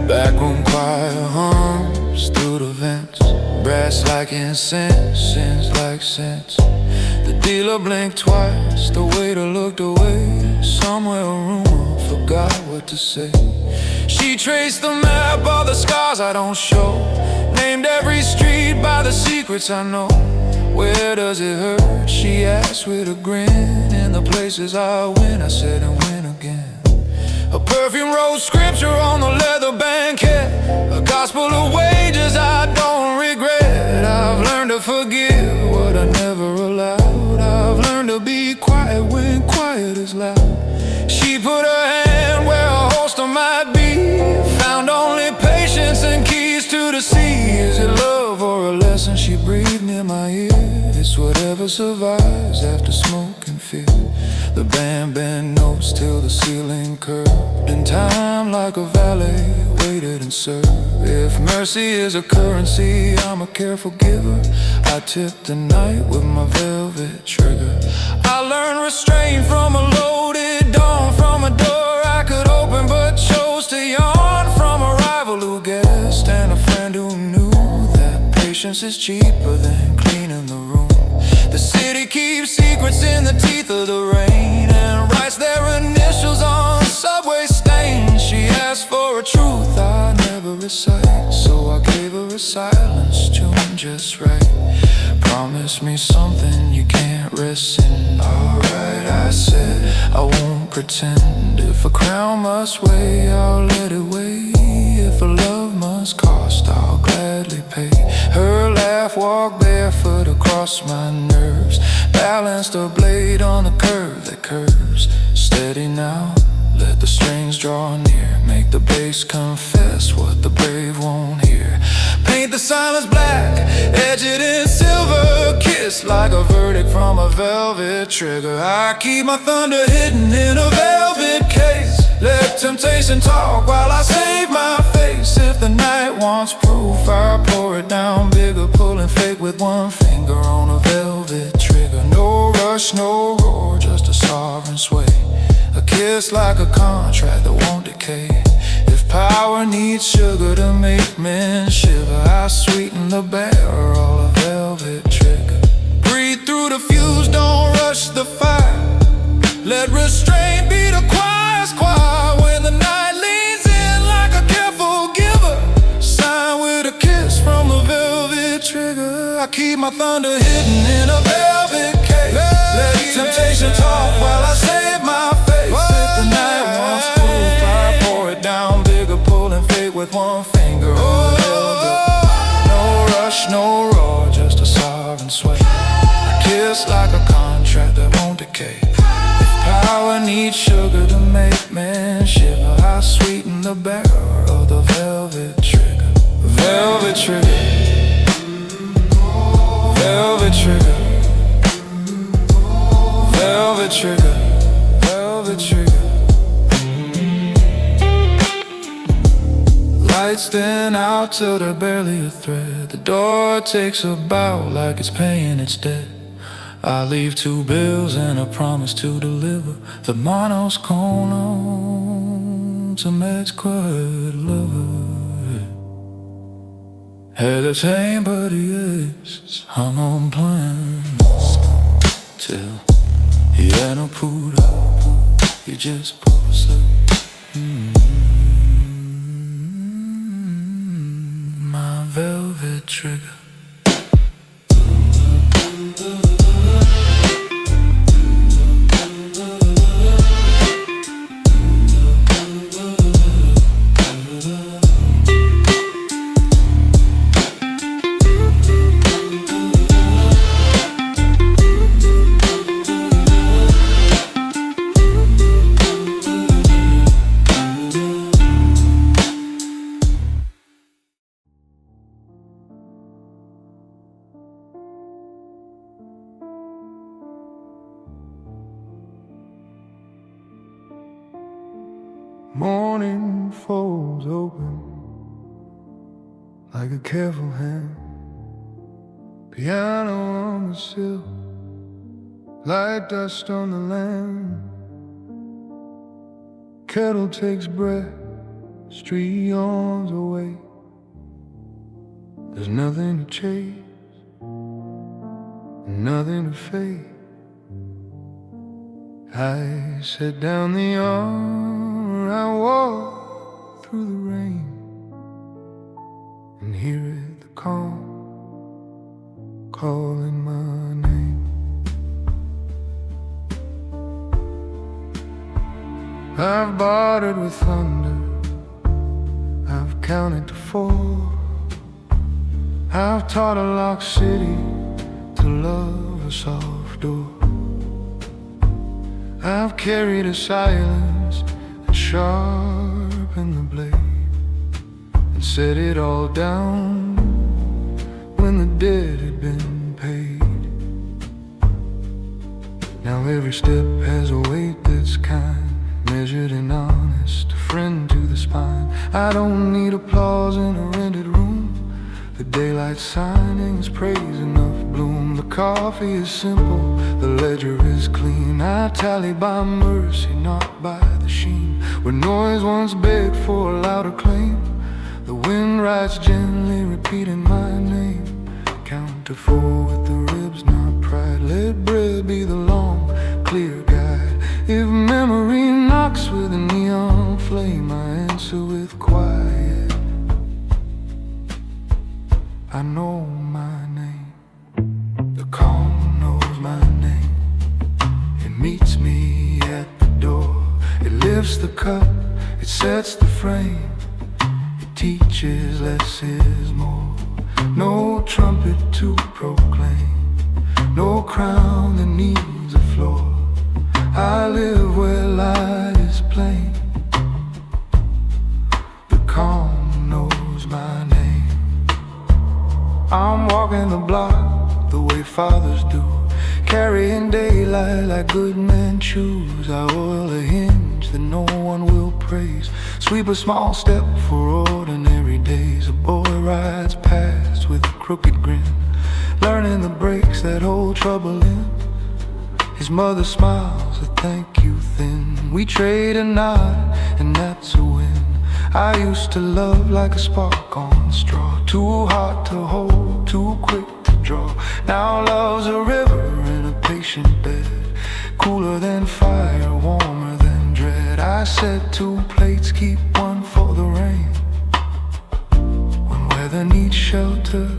Backroom choir hums through the vents. Brass like incense, sins like scents. The dealer blinked twice, the waiter looked away. Somewhere a rumor forgot what to say. She traced the map of the scars I don't show, named every street by the secrets I know. Where does it hurt? She asked with a grin. In the places I win, I said, and win again. A perfume wrote scripture on the leather banquet, a gospel of wages I don't regret. I've learned to forgive what I never allowed. I've learned to be quiet when quiet is loud. She put her hand where a holster might be, found only patience and keys to the sea. Is it love or a lesson? She breathed near my ear. It's whatever survives after smoke and fear. The band bent notes till the ceiling curved, and time like a valet waited and served. If mercy is a currency, I'm a careful giver. I tipped the night with my velvet trigger. I learned restraint from a loaded dawn, from a door I could open but chose to yawn, from a rival who guessed and a friend who knew that patience is cheaper than cleaning the room. The city keeps secrets in the teeth of the rain and writes their initials on subway stains. She asked for a truth I never recite, so I gave her a silence tuned just right. Promise me something you can't rescind. Alright, I said, I won't pretend. If a crown must weigh, I'll let it weigh. If a love must cost, I'll gladly pay. Her laugh walked barefoot across my nerves, balanced her blade on the curve that curves. Steady now, let the strings draw near, make the bass confess what the brave won't hear. Paint the silence black, edge it in silver, kiss like a verdict from a velvet trigger. I keep my thunder hidden in a velvet case. Let temptation talk while I save my face. If the night wants proof, I pour it down bigger, pulling fate with one finger on a velvet trigger. No rush, no roar, just a sovereign sway. A kiss like a contract that won't decay. If power needs sugar to make men shiver, I sweeten the barrel, a velvet trigger. Breathe through the fuse, don't rush the fire. Let restraint be the choir's choir. When the night leans in like a careful giver, sign with a kiss from the velvet trigger. I keep my thunder hidden in a velvet case. Let temptation talk while I save my face. If the night wants proof, I pour it down bigger, pulling fate with one finger on the velvet. No rush, no roar, just a sovereign sway. A kiss like a contract that won't decay. Power needs sugar to make men shiver. I sweeten the barrel of the velvet trigger. Velvet trigger. Velvet trigger. Velvet trigger. Velvet trigger. Lights thin out till they're barely a thread. The door takes a bow like it's paying its debt. I leave 2 bills and a promise to deliver. The manos con to match quiet lover. Had a tame but yes, hung on plans till he had no put up. He just posed up. My velvet trigger. Morning folds open like a careful hand. Piano on the sill, light dust on the land. Kettle takes breath, street yawns away. There's nothing to chase, nothing to fake. I set down the armor, I walk through the rain, and hear it, the calm calling my name. I've bartered with thunder, I've counted to 4. I've taught a locked city to love a soft door. I've carried a silence that sharpened the blade, and set it all down when the debt had been paid. Now every step has a weight that's kind, measured and honest, a friend to the spine. I don't need applause in a rented room. The daylight signings praise enough bloom. The coffee is simple, the ledger is clean. I tally by mercy, not by the sheen. Where noise once begged for a louder claim, the wind rides gently, repeating my name. Count to 4 with the ribs, not pride. Let bread be the long, clear guide. If memory knocks with a neon flame, I answer with quiet. I know my name. The calm knows my name. It meets me at the door. It lifts the cup, it sets the frame. It teaches less is more. No trumpet to proclaim, no crown that needs a floor. I live where light is plain. The calm knows my name. I'm walking the block the way fathers do, carrying daylight like good men choose. I oil a hinge that no one will praise, sweep a small step for ordinary days. A boy rides past with a crooked grin, learning the breaks that hold trouble in. His mother smiles a thank you thin. We trade a nod and that's a win. I used to love like a spark on straw, too hot to hold, too quick to draw. Now love's a river in a patient bed, cooler than fire, warmer than dread. I set 2 plates, keep one for the rain. When weather needs shelter,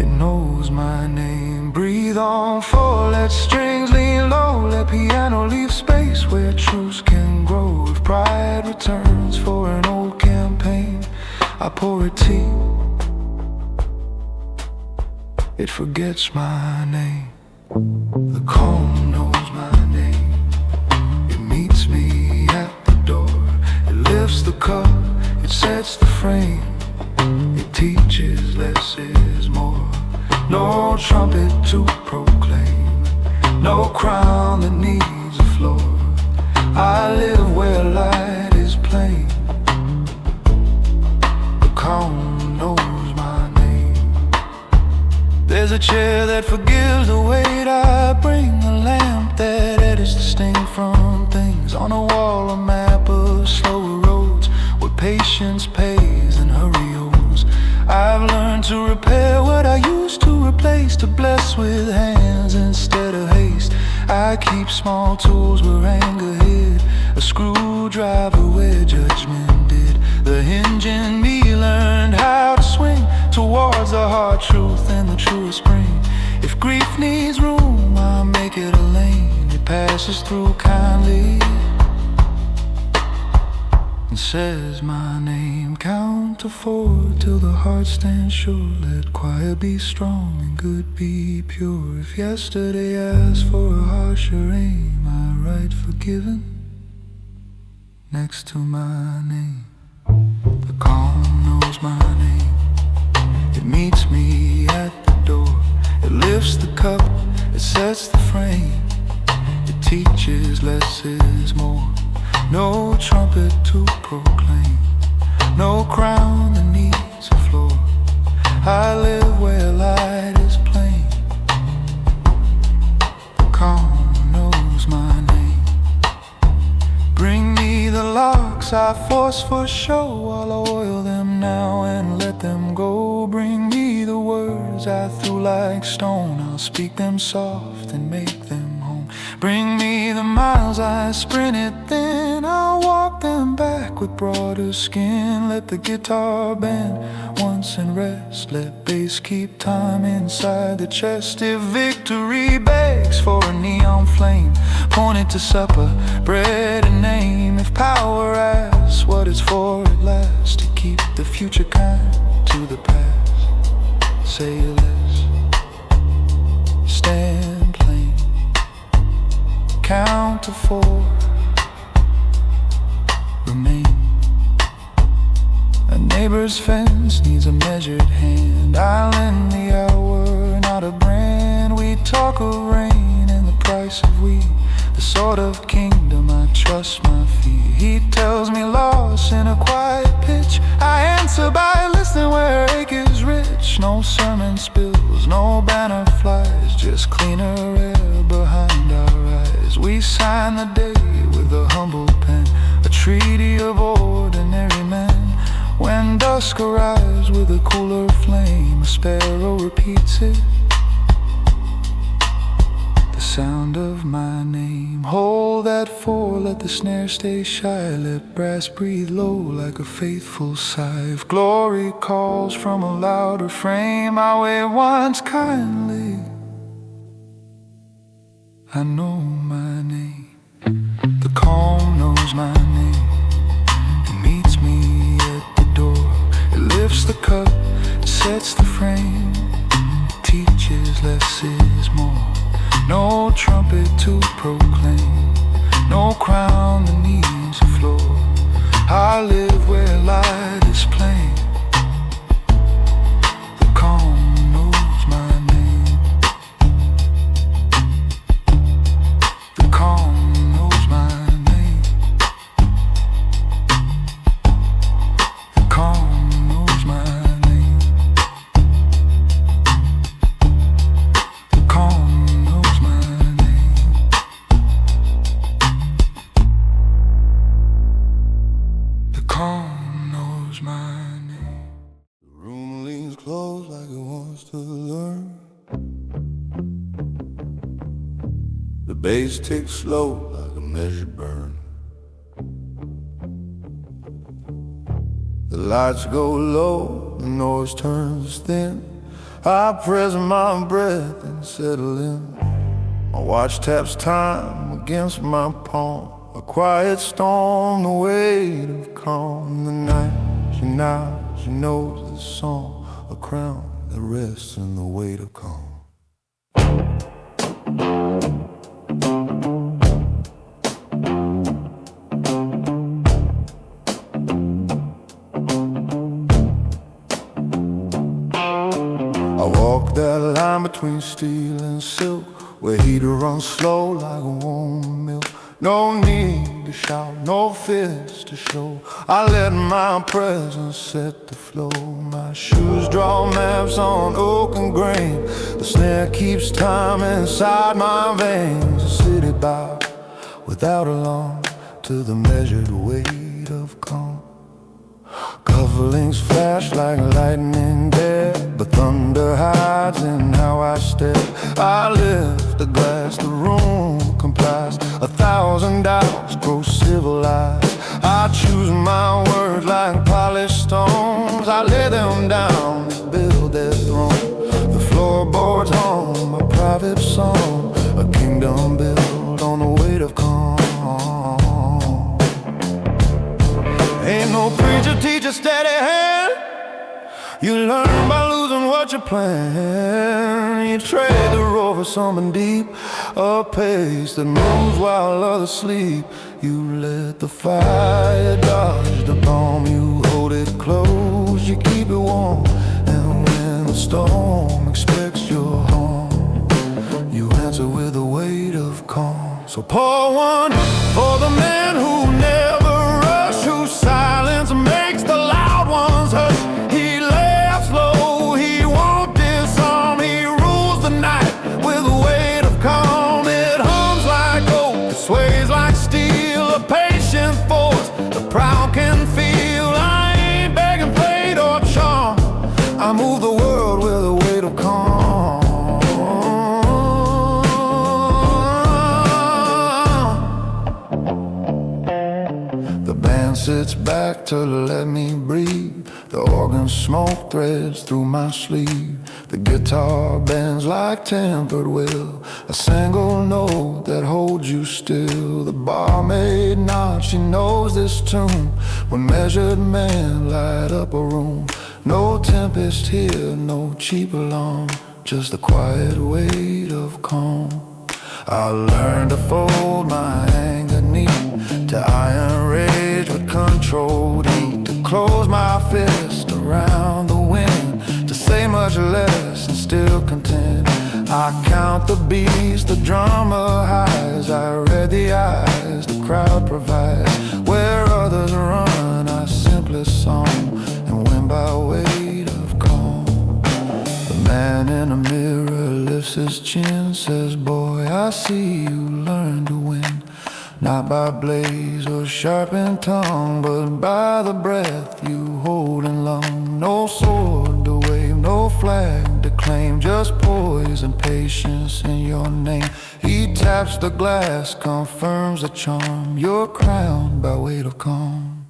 it knows my name. Breathe on 4, let strings lean low, let piano leave space where truths can grow. If pride returns for an old campaign, I pour a tea, it forgets my name. The calm knows my name. It meets me at the door. It lifts the cup, it sets the frame. It teaches less is more. No trumpet to proclaim, no crown that needs a floor. I live where light is plain. The calm knows my name. There's a chair that forgives the weight I bring, a lamp that edits the sting from things. On a wall, a map of slower roads where patience pays and hurry owes. I've learned to repair what I used to replace, to bless with hands instead of haste. I keep small tools where anger hid, a screwdriver where judgment did. The hinge in me learned how to swing towards the hard truth and the truest spring. If grief needs room, I'll make it a lane. It passes through kindly and says my name. Count to 4 till the heart stands sure. Let quiet be strong and good be pure. If yesterday asked for a harsher aim, I write forgiven next to my name. The calm knows my name. It meets me at the door. It lifts the cup, it sets the frame. It teaches less is more. No trumpet to proclaim, no crown that needs a floor. I live where light is plain. The calm knows my name. Bring me the locks I force for show. I'll oil them now and let them go. Bring me the words words I threw like stone, I'll speak them soft and make them home. Bring me the miles I sprinted, then I'll walk them back with broader skin. Let the guitar bend once and rest, let bass keep time inside the chest. If victory begs for a neon flame, point it to supper, bread and name. If power asks what it's for at last, to keep the future kind to the past. Say less, stand plain, count to 4, remain. A neighbor's fence needs a measured hand. I'll end the hour, not a brand. We talk of rain and the price of wheat, the sort of kingdom I trust my feet. He tells me loss in a quiet pitch, I answer by listening where ache is rich. No sermon spills, no banner flies, just cleaner air behind our eyes. We sign the day with a humble pen, a treaty of ordinary men. When dusk arrives with a cooler flame, a sparrow repeats it, the sound of my name. Hold that 4, let the snare stay shy, let brass breathe low like a faithful sigh. If glory calls from a louder frame, I wait once kindly, I know my name. The calm knows my name, it meets me at the door. It lifts the cup, it sets the frame, it teaches less is more. No trumpet to proclaim, no crown that needs a floor. I live where light is plain. The calm knows my name. The calm knows my name. The calm knows my name. The calm. Calm knows my name. The room leans close like it wants to learn. The bass ticks slow like a measured burn. The lights go low, the noise turns thin. I press my breath and settle in. My watch taps time against my palm. A quiet storm, the weight of calm. The night, she nods, she knows the song, a crown that rests in the weight of calm. I walk that line between steel and silk, where heat runs slow like warm milk. No need to shout, no fist to show. I let my presence set the flow. My shoes draw maps on oak and grain. The snare keeps time inside my veins. The city bows without alarm to the measured weight of calm. Cufflinks flash like lightning there, but thunder hides in how I stare. I lift the glass, the room complies. 1,000 doubts grow civilized. I choose my words like polished stones. I lay them down to build their throne. The floorboards hum my private song, a kingdom built on the weight of calm. Ain't no preacher, teacher, steady hand. You learn by losing what you plan. You trade the road for something deep, a pace that moves while others sleep. You let the fire dodge the bomb. You hold it close, you keep it warm. And when the storm expects your harm, you answer with the weight of calm. So pour one for the man who never rush, whose silence makes the loud ones hush. He laughs low, he won't disarm. He rules the night with the weight of calm. It hums like oak, it sways like steel, a patient force the proud can feel. I ain't begging fate or charm, I move the world with the weight of calm. sits back to let me breathe. The organ smoke threads through my sleeve. The guitar bends like tempered will, a single note that holds you still. The barmaid nods, she knows this tune. When measured men light up a room. No tempest here, no cheap alarm, just the quiet weight of calm. I learned to fold my anger neat, to iron rage with controlled heat, to close my fist around the wind, to say much less and still content. I count the beats, the drummer highs, I read the eyes the crowd provides. Where others run, I simply song and win by weight of calm. The man in the mirror lifts his chin, says, boy, I see you learn to win. Not by blaze or sharpened tongue, but by the breath you hold in lung. No sword to wave, no flag to claim, just poise and patience in your name. He taps the glass, confirms the charm. You're crowned by weight of calm.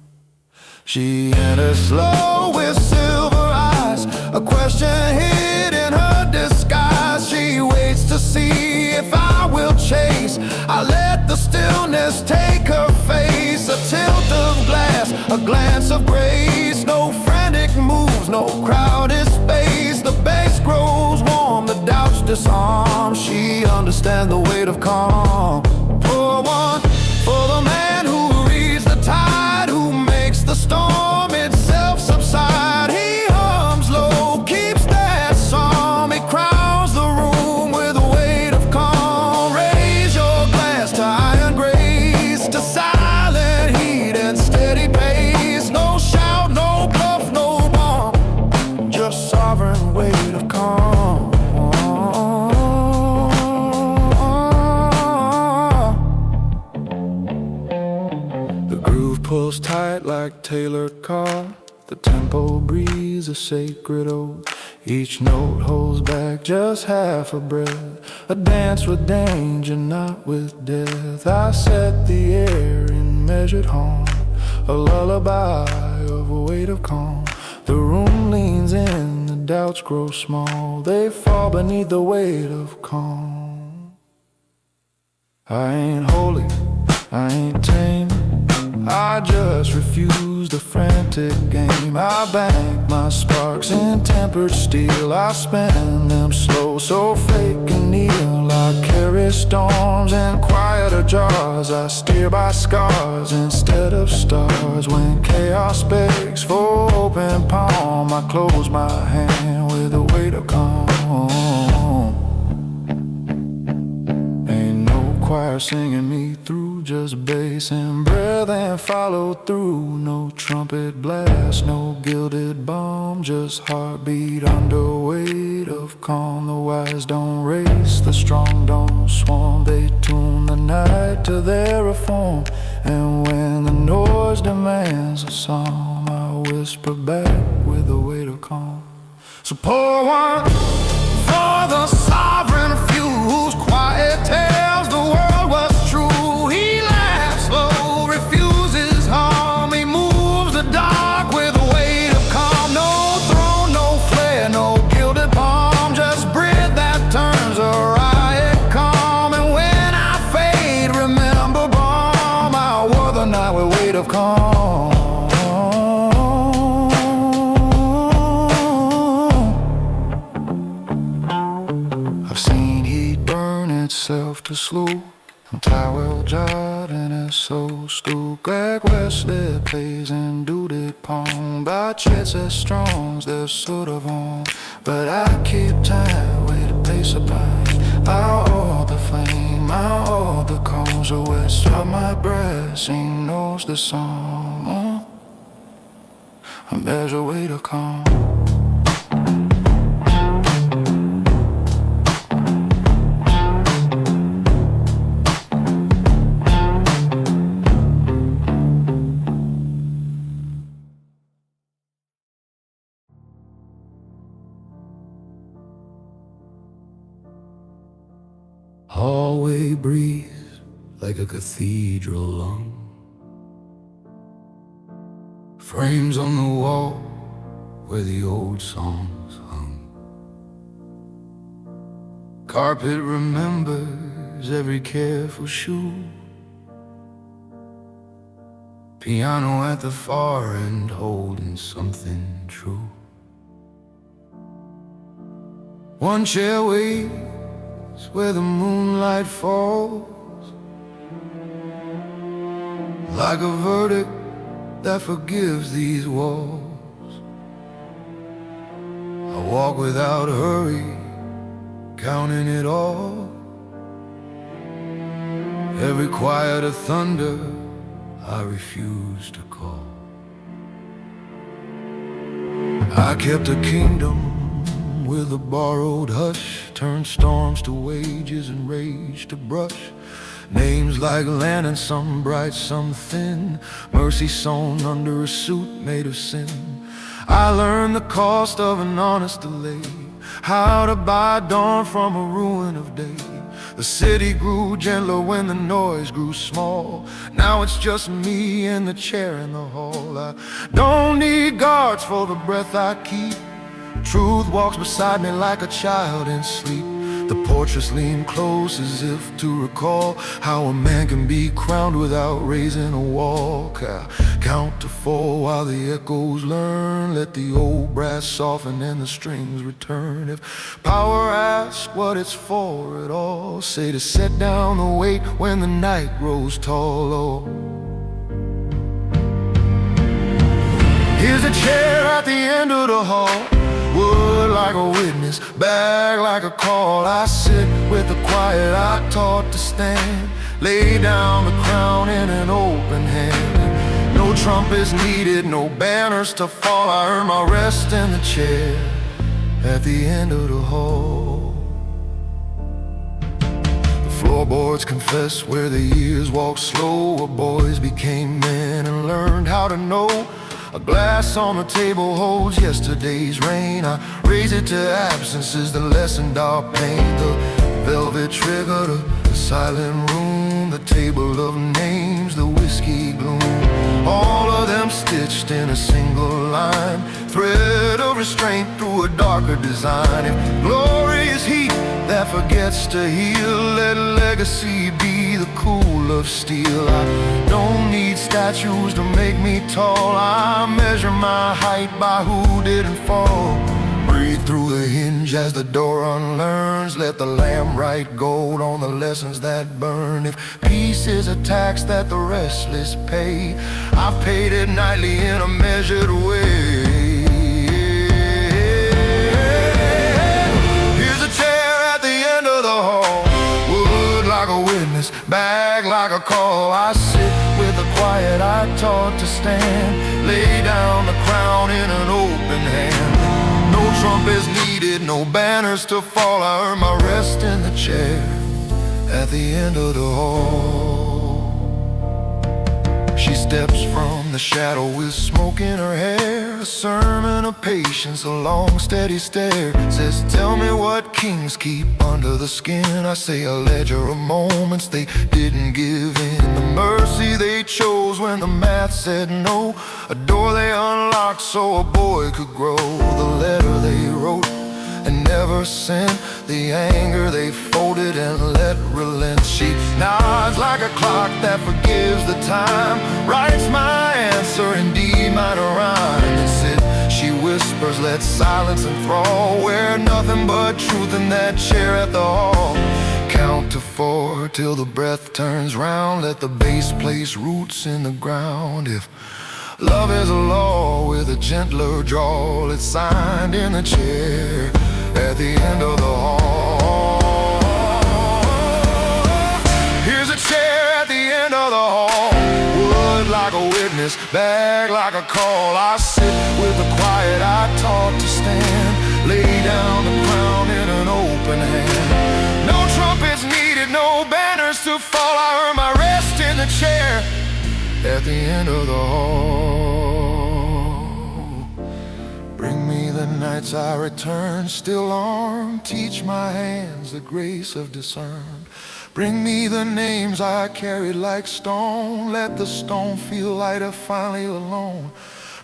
She enters slow with silver eyes, a question hid in her disguise. She waits to see if I will chase. I let the stillness take her face. A tilt of glass, a glance of grace. No frantic moves, no crowded space. The bass grows warm, the doubts disarm. She understands the weight of calm. Pour one for the man who reads the tide, who makes the storm itself subside. He hums low, keeps that psalm. He crowns the room with the weight of calm. Raise your glass to iron grace, to silent heat and steady pace. No shout, no bluff, no bomb, just sovereign weight of calm. Pulls tight like tailored car. The tempo breathes a sacred oath. Each note holds back just half a breath. A dance with danger, not with death. I set the air in measured hum, a lullaby of a weight of calm. The room leans in, the doubts grow small. They fall beneath the weight of calm. I ain't holy, I ain't tame, I just refuse the frantic game. I bank my sparks in tempered steel. I spin them slow, so fake and kneel. I carry storms in quieter jars. I steer by scars instead of stars. When chaos begs for open palm, I close my hand with the weight of calm. Ain't no choir singing me through, just bass and breath and follow through. No trumpet blast, no gilded bomb, just heartbeat under weight of calm. The wise don't race, the strong don't swarm. They tune the night to their reform. And when the noise demands a song, I whisper back with the weight of calm. So pour one for the sovereign few, whose quiet tells the world what's true. He laughs low, refuses harm. He moves the dark with a weight of calm. No throne, no flare, no gilded palm, just breath that turns a riot calm. And when I fade, remember balm. I wore the night with weight of calm. I've seen heat burn itself to slow. Towel jarred and his soul stew. Greg Wesley plays in duded palm. By chits as strongs, they're sort of on. But I keep time with a pace of pine. I hold the flame, I hold the coals. So it's up my breast, he knows the song. I measure weight of calm. Hallway breeze like a cathedral lung. Frames on the wall where the old songs hung. Carpet remembers every careful shoe. Piano at the far end holding something true. One chair waits where the moonlight falls, like a verdict that forgives these walls. I walk without hurry, counting it all. Every quiet of thunder I refuse to call. I kept a kingdom with a borrowed hush, turned storms to wages and rage to brush. Names like lanterns, some bright, some thin, mercy sewn under a suit made of sin. I learned the cost of an honest delay, how to buy dawn from a ruin of day. The city grew gentler when the noise grew small. Now it's just me and the chair in the hall. I don't need guards for the breath I keep. Truth walks beside me like a child in sleep. The portraits lean close as if to recall how a man can be crowned without raising a wall. Count to 4 while the echoes learn. Let the old brass soften and the strings return. If power asks what it's for at all, say to set down the weight when the night grows tall. Oh, here's a chair at the end of the hall. Wood like a witness, bag like a call. I sit with the quiet I taught to stand. Lay down the crown in an open hand. No trumpets needed, no banners to fall. I earn my rest in the chair at the end of the hall. The floorboards confess where the years walked slow, where boys became men and learned how to know. A glass on the table holds yesterday's rain. I raise it to absences that lessened our pain. The velvet trigger, the silent room, the table of names, the whiskey gloom. All of them stitched in a single line, thread of restraint through a darker design. If glory is heat that forgets to heal, let legacy be the cool of steel. I don't need statues to make me tall. I measure my height by who didn't fall. Breathe through the hinge as the door unlearns. Let the lamp write gold on the lessons that burn. If peace is a tax that the restless pay, I've paid it nightly in a measured way. Here's a chair at the end of the hall. Wood like a witness, bag like a call. I sit with the quiet I taught to stand. Lay down the crown in an open hand. No trumpets needed, no banners to fall. I earn my rest in the chair at the end of the hall. She steps from the shadow with smoke in her hair. A sermon of patience, a long steady stare. Says, tell me what kings keep under the skin. I say a ledger of moments they didn't give in. The mercy they chose when the math said no. A door they unlocked so a boy could grow. The letter they wrote and never sent. The anger they folded and let relent. She nods like a clock that forgives the time. Writes my answer in D minor rhyme. And she whispers, let silence enthrall. Wear nothing but truth in that chair at the hall. Count to 4 till the breath turns round. Let the bass place roots in the ground. If love is a law with a gentler drawl, it's signed in the chair at the end of the hall. Here's a chair at the end of the hall. Wood like a witness, bag like a call. I sit with the quiet I taught to stand. Lay down the crown in an open hand. No trumpets needed, no banners to fall. I earn my rest in the chair at the end of the hall. Bring me the nights I return, still armed. Teach my hands the grace of discern. Bring me the names I carried like stone. Let the stone feel lighter finally alone.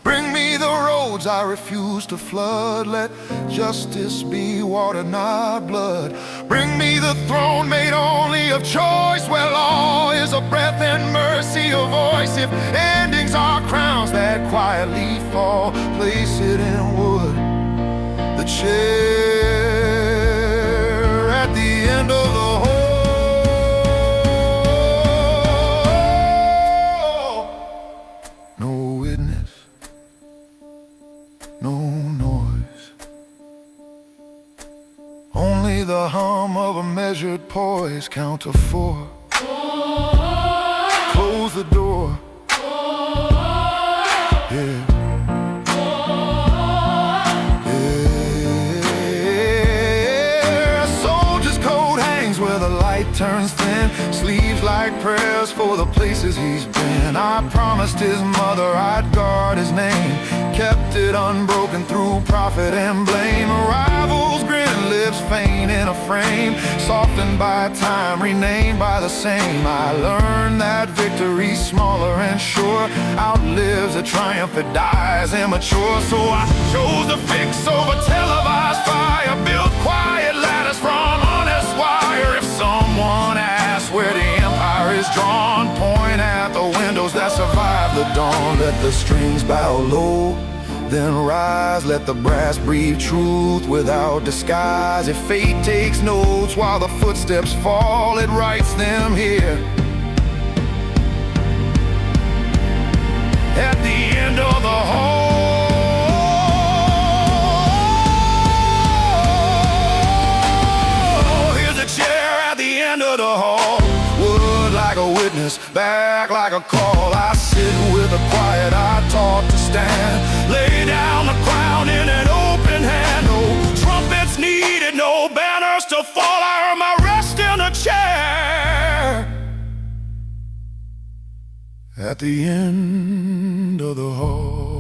Bring me the roads I refuse to flood. Let justice be water, not blood. Bring me the throne made only of choice, where law is a breath and mercy a voice. If endings are crowns that quietly fall, place it in wood, the chair at the end of the hall. No witness, no noise, only the hum of a measured poise. Count to 4, close the door. Yeah. Yeah. A soldier's coat hangs where the light turns thin, sleeves like prayers for the places he's been. I promised his mother I'd guard his name, kept it unbroken through profit and blame. A rival's grin lives faint in a frame, softened by time, renamed by the same. I learned that victory, smaller and sure, outlives a triumph that dies immature. So I chose to fix over televised fire, build quiet ladders from honest wire. If someone asks where the empire is drawn, point at the windows that survive the dawn. Let the strings bow low, then rise. Let the brass breathe truth without disguise. If fate takes notes while the footsteps fall, it writes them here at the end of the hall. Here's a chair at the end of the hall, wood like a witness, back like a call. I sit with a quiet I taught to stand, lay down the crown in an open hand. No trumpets needed, no banners to fall. I earn my rest in a chair at the end of the hall.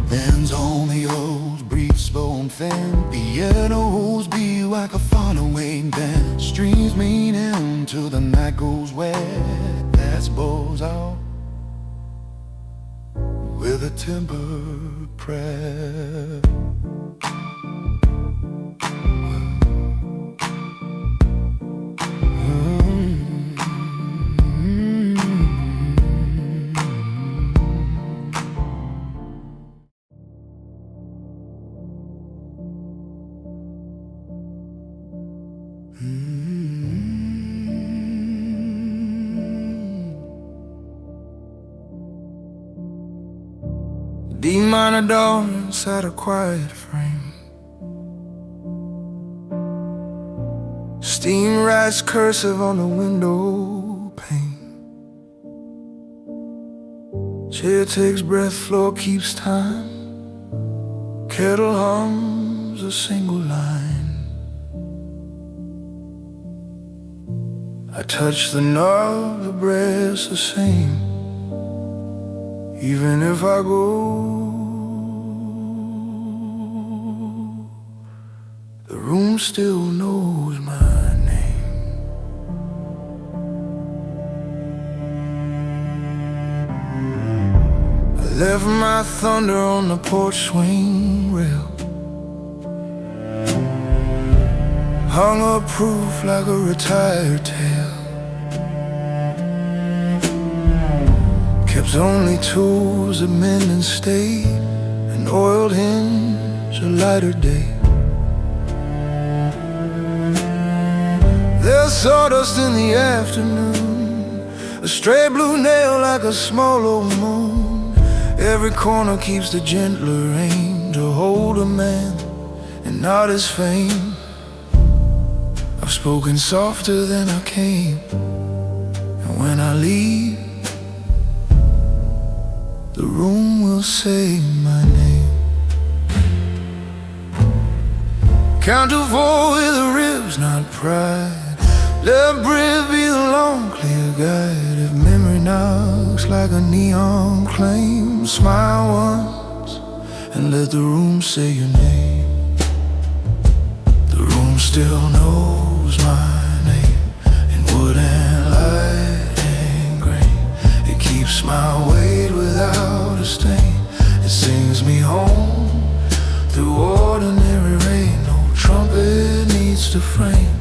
Hands on the old briefs, bone thin, pianos be like a faraway band. Streams mean in till the night goes wet. That's bows out with a timber prayer. D minor dawn inside a quiet frame, steam writes cursive on the window pane. Chair takes breath, floor keeps time, kettle hums a single line. I touch the knob, the brass the same. Even if I go, the room still knows my name. I left my thunder on the porch swing rail, hung up proof like a retired tale. Kept only tools that mend and stay, an oiled hinge, a lighter day. There's sawdust in the afternoon, a stray blue nail like a small old moon. Every corner keeps the gentler aim to hold a man and not his fame. I've spoken softer than I came, and when I leave, the room will say my name. Count to 4 with the ribs, not pride. Let breath be the long, clear guide. If memory knocks like a neon flame, smile once and let the room say your name. The room still knows my name in wood and light and grain. It keeps my weight without a stain. It sings me home through ordinary rain. No trumpet needs to frame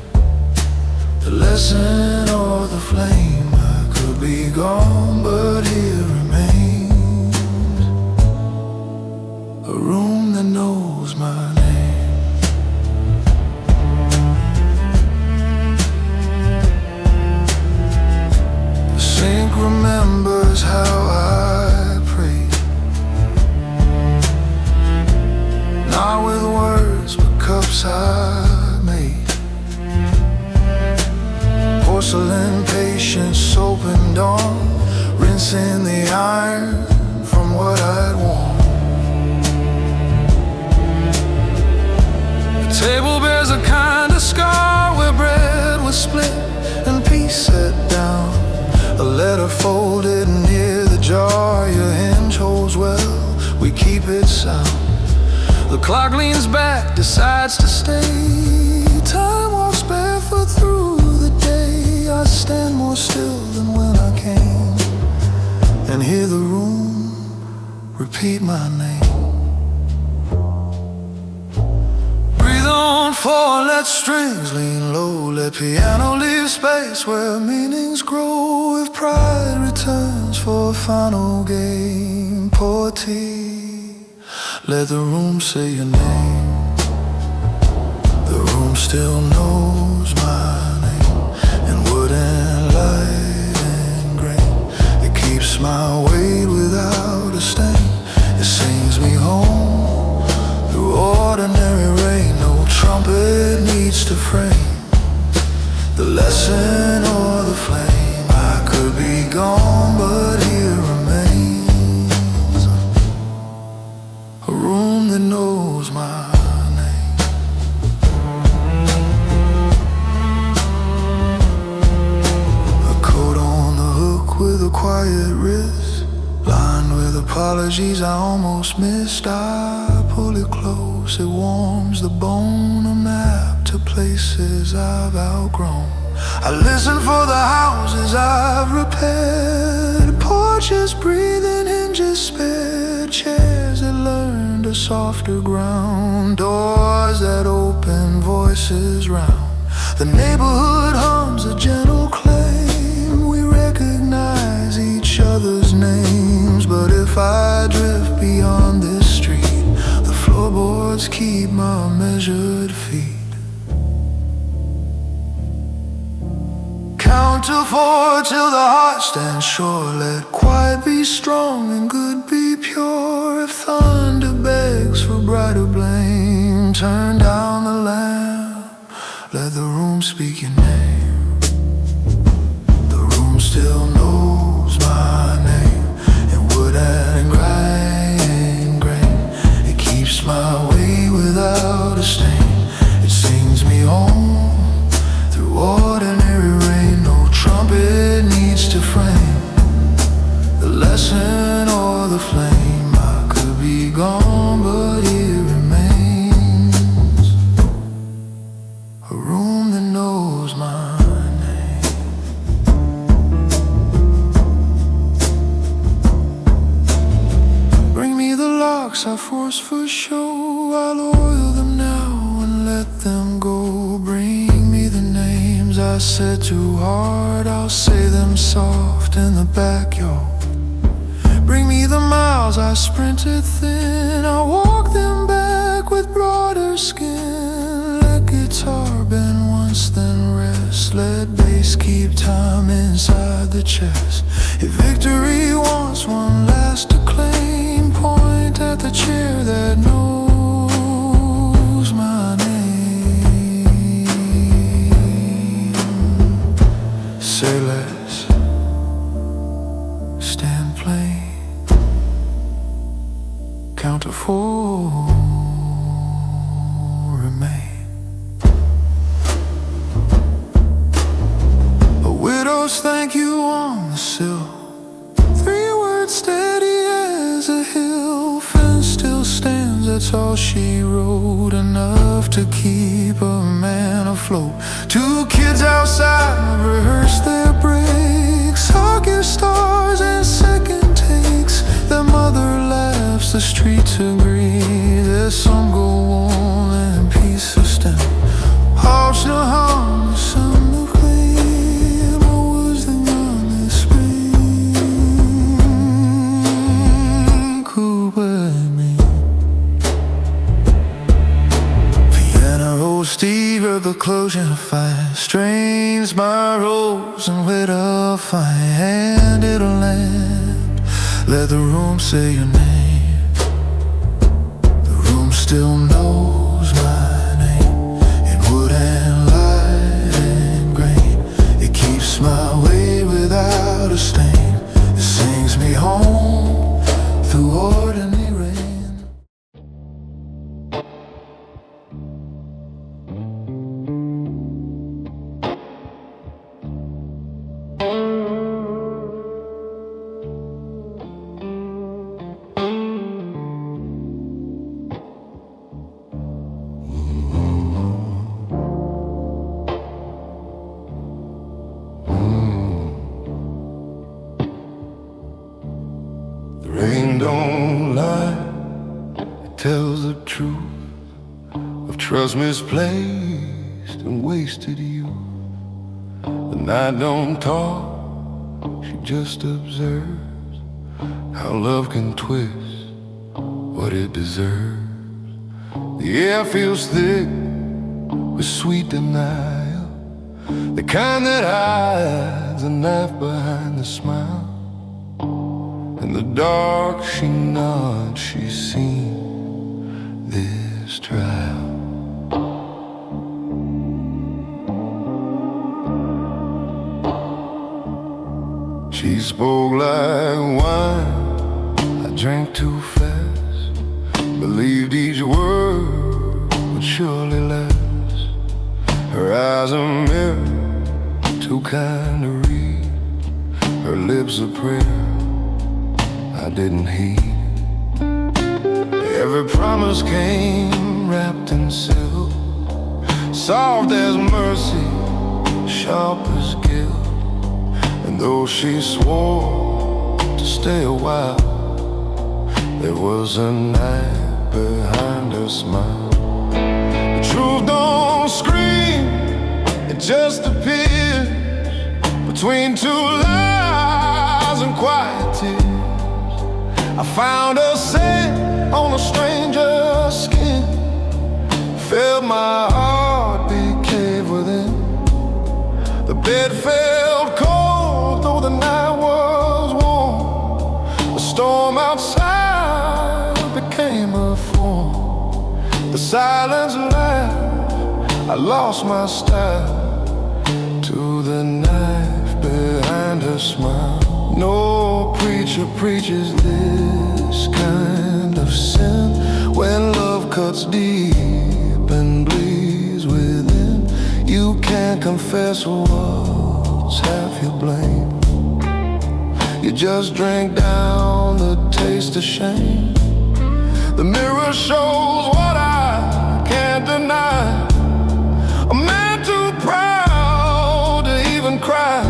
the lesson or the flame. I could be gone, but here remains a room that knows my name. The sink remembers how I prayed, not with words but cups I made. Porcelain patience, soap and dawn, rinsing the iron from what I'd worn. The table bears a kind of scar where bread was split and peace set down. A letter folded near the jar your hinge holds well, we keep it sound. The clock leans back, decides to stay. Time walks barefoot through the day. I stand more still than when I came, and hear the room repeat my name. Breathe on floor, let strings lean low. Let piano leave space where meanings grow. If pride returns for a final game, pour tea, let the room say your name. The room still knows my name. In wood and light and grain, it keeps my weight without a stain. It sings me home through ordinary rain. No trumpet needs to frame the lesson or the flame. I could be gone, but here remains a room that knows my name. A coat on the hook with a quiet wrist, lined with apologies I almost missed. I pull it close, it warms the bone. A map to places I've outgrown. I listen for the houses I've repaired, porches breathing, hinges spared, chairs that learned a softer ground, doors that open, voices round. The neighborhood hums a gentle claim. We recognize each other's names. But if I drift beyond this street, the floorboards keep my measured feet. Count to 4 till the heart stands sure. Let quiet be strong and good be pure. If thunder begs for brighter blame, turn down the lamp, let the room speak your name. The room still knows my name. In wood and grain, it keeps my way without a stain. It sings me home through ordinary rain. No trumpet needs to frame the lesson or the flame. I could be gone, but here remains a room that knows my name. Bring me the locks I force for show. I'll oil them now and let them go. Bring me the names I said too hard, I'll say them soft in the backyard. Bring me the miles I sprinted thin, I'll walk them back with broader skin. Let guitar bend once then rest, let bass keep time inside the chest. If victory wants one last acclaim, point at the chair that knows my name. Say let's stand plain. Count to 4, remain. A widow's thank you on the sill, 3 words steady as a hill. Fence still stands, that's all she wrote, enough to keep a man afloat. 2 kids outside rehearse their breaks, hawk your stars and second takes. Their mother another laughs, the streets agree. There's some go warm and peace sustain. Harsh no harm, some no clean. What was the gun this spring? Cool by me. Vienna rolls steeper, the closure fire strains my rose and where to find. Hand it'll land, let the room say your name. The room still knows my name. In wood and light and grain, it keeps my way without a stain. It sings me home through ordinary rain. Rain don't lie, it tells the truth of trust misplaced and wasted youth. The night don't talk, she just observes how love can twist what it deserves. The air feels thick with sweet denial, the kind that hides a knife behind the smile. In the dark she nods, she's seen this trial. She spoke like wine, I drank too fast, believed each word would surely last. Her eyes a mirror, too kind to read, her lips a prayer I didn't heed. Every promise came wrapped in silk, soft as mercy, sharp as guilt. And though she swore to stay a while, there was a knife behind her smile. The truth don't scream, it just appears between two lies and quiet tears. I found her scent on a stranger's skin, felt my heartbeat cave within. The bed felt cold, though the night was warm. The storm outside became a form. The silence laughed, I lost my style to the knife behind her smile. No preacher preaches this kind of sin, when love cuts deep and bleeds within. You can't confess what's half your blame. You just drink down the taste of shame. The mirror shows what I can't deny. A man too proud to even cry.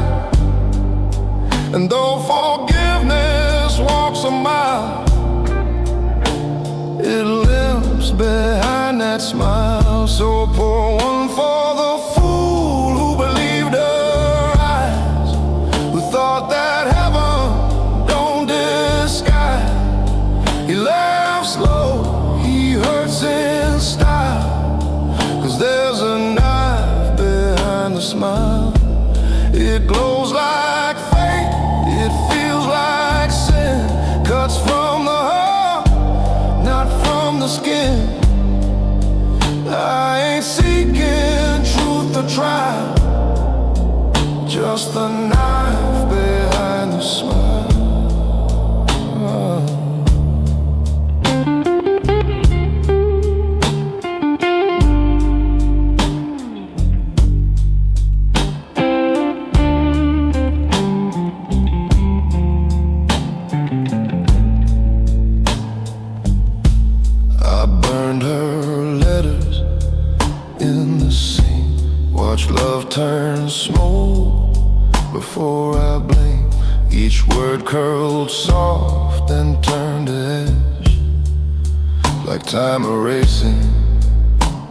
And though forgiveness walks a mile, it limps behind that smile. So pour one for the fool who believed her eyes, who thought that heaven don't disguise. He laughs slow, he hurts in style, 'cause there's a knife behind the smile. It glows like fate, it feels like sin, cuts from the heart, not from the skin. I ain't seeking truth or trial, just the knife behind the smile. I burned her letters in the sea, watched love turn smoke before I blinked. Each word curled soft and turned to ash, like time erasing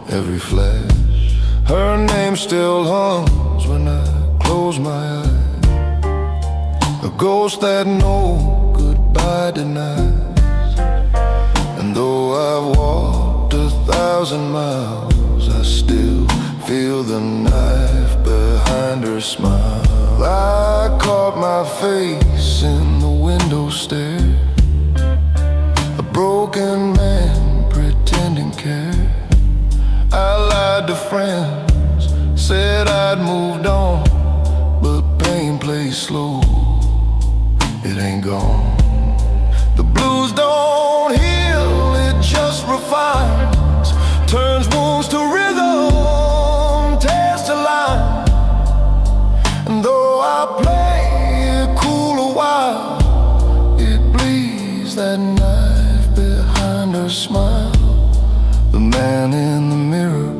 every flash. Her name still hums when I close my eyes, a ghost that no goodbye denies. And though I've walked 1,000 miles, I still feel the knife behind her smile. I caught my face in the window stare, a broken man pretending care. I lied to friends, said I'd moved on, but pain plays slow, it ain't gone. The blues don't heal, it just refines, turns wounds to rhythm, tears to line. And though I play it cool a while, it bleeds that knife behind her smile. The man in the mirror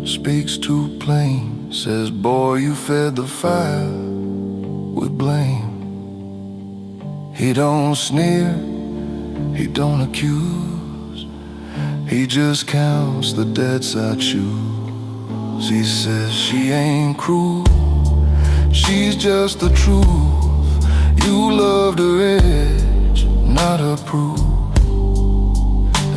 speaks too plain, says, boy, you fed the fire with blame. He don't sneer, he don't accuse, he just counts the debts I choose. He says she ain't cruel, she's just the truth. You loved her edge, not her proof.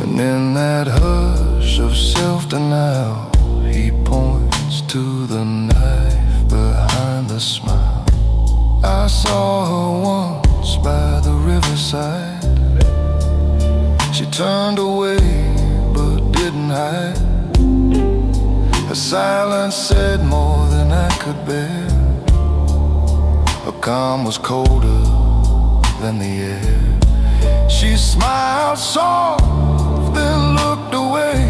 And in that hush of self-denial, he points to the knife behind the smile. I saw her once by the riverside. She turned away but didn't hide. Her silence said more than I could bear. Her calm was colder than the air. She smiled soft, then looked away.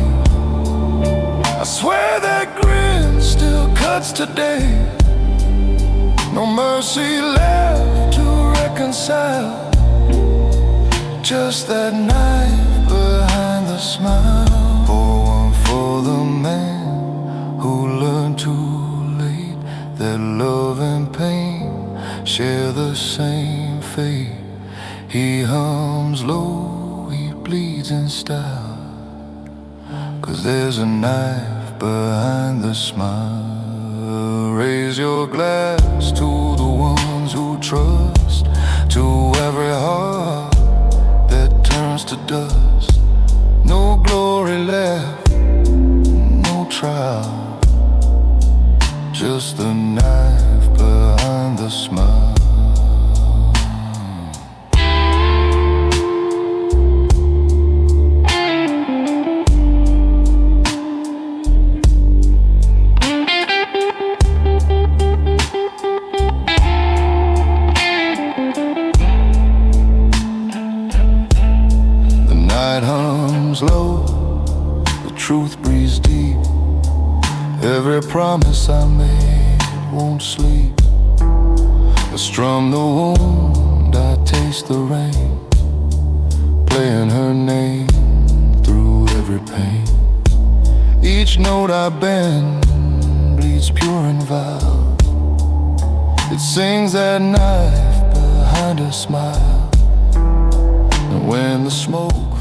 I swear that grin still cuts today. No mercy left to reconcile, just that knife behind the smile. Pour one for the man who learned too late that love and pain share the same fate. He hums low, he bleeds in style, 'cause there's a knife behind the smile. Raise your glass to the ones who trust, to every heart that turns to dust. No glory left, no trial, just the knife behind the smile. Low, the truth breathes deep. Every promise I made won't sleep. I strum the wound, I taste the rain, playing her name through every pain. Each note I bend bleeds pure and vile. It sings that knife behind her smile. And when the smoke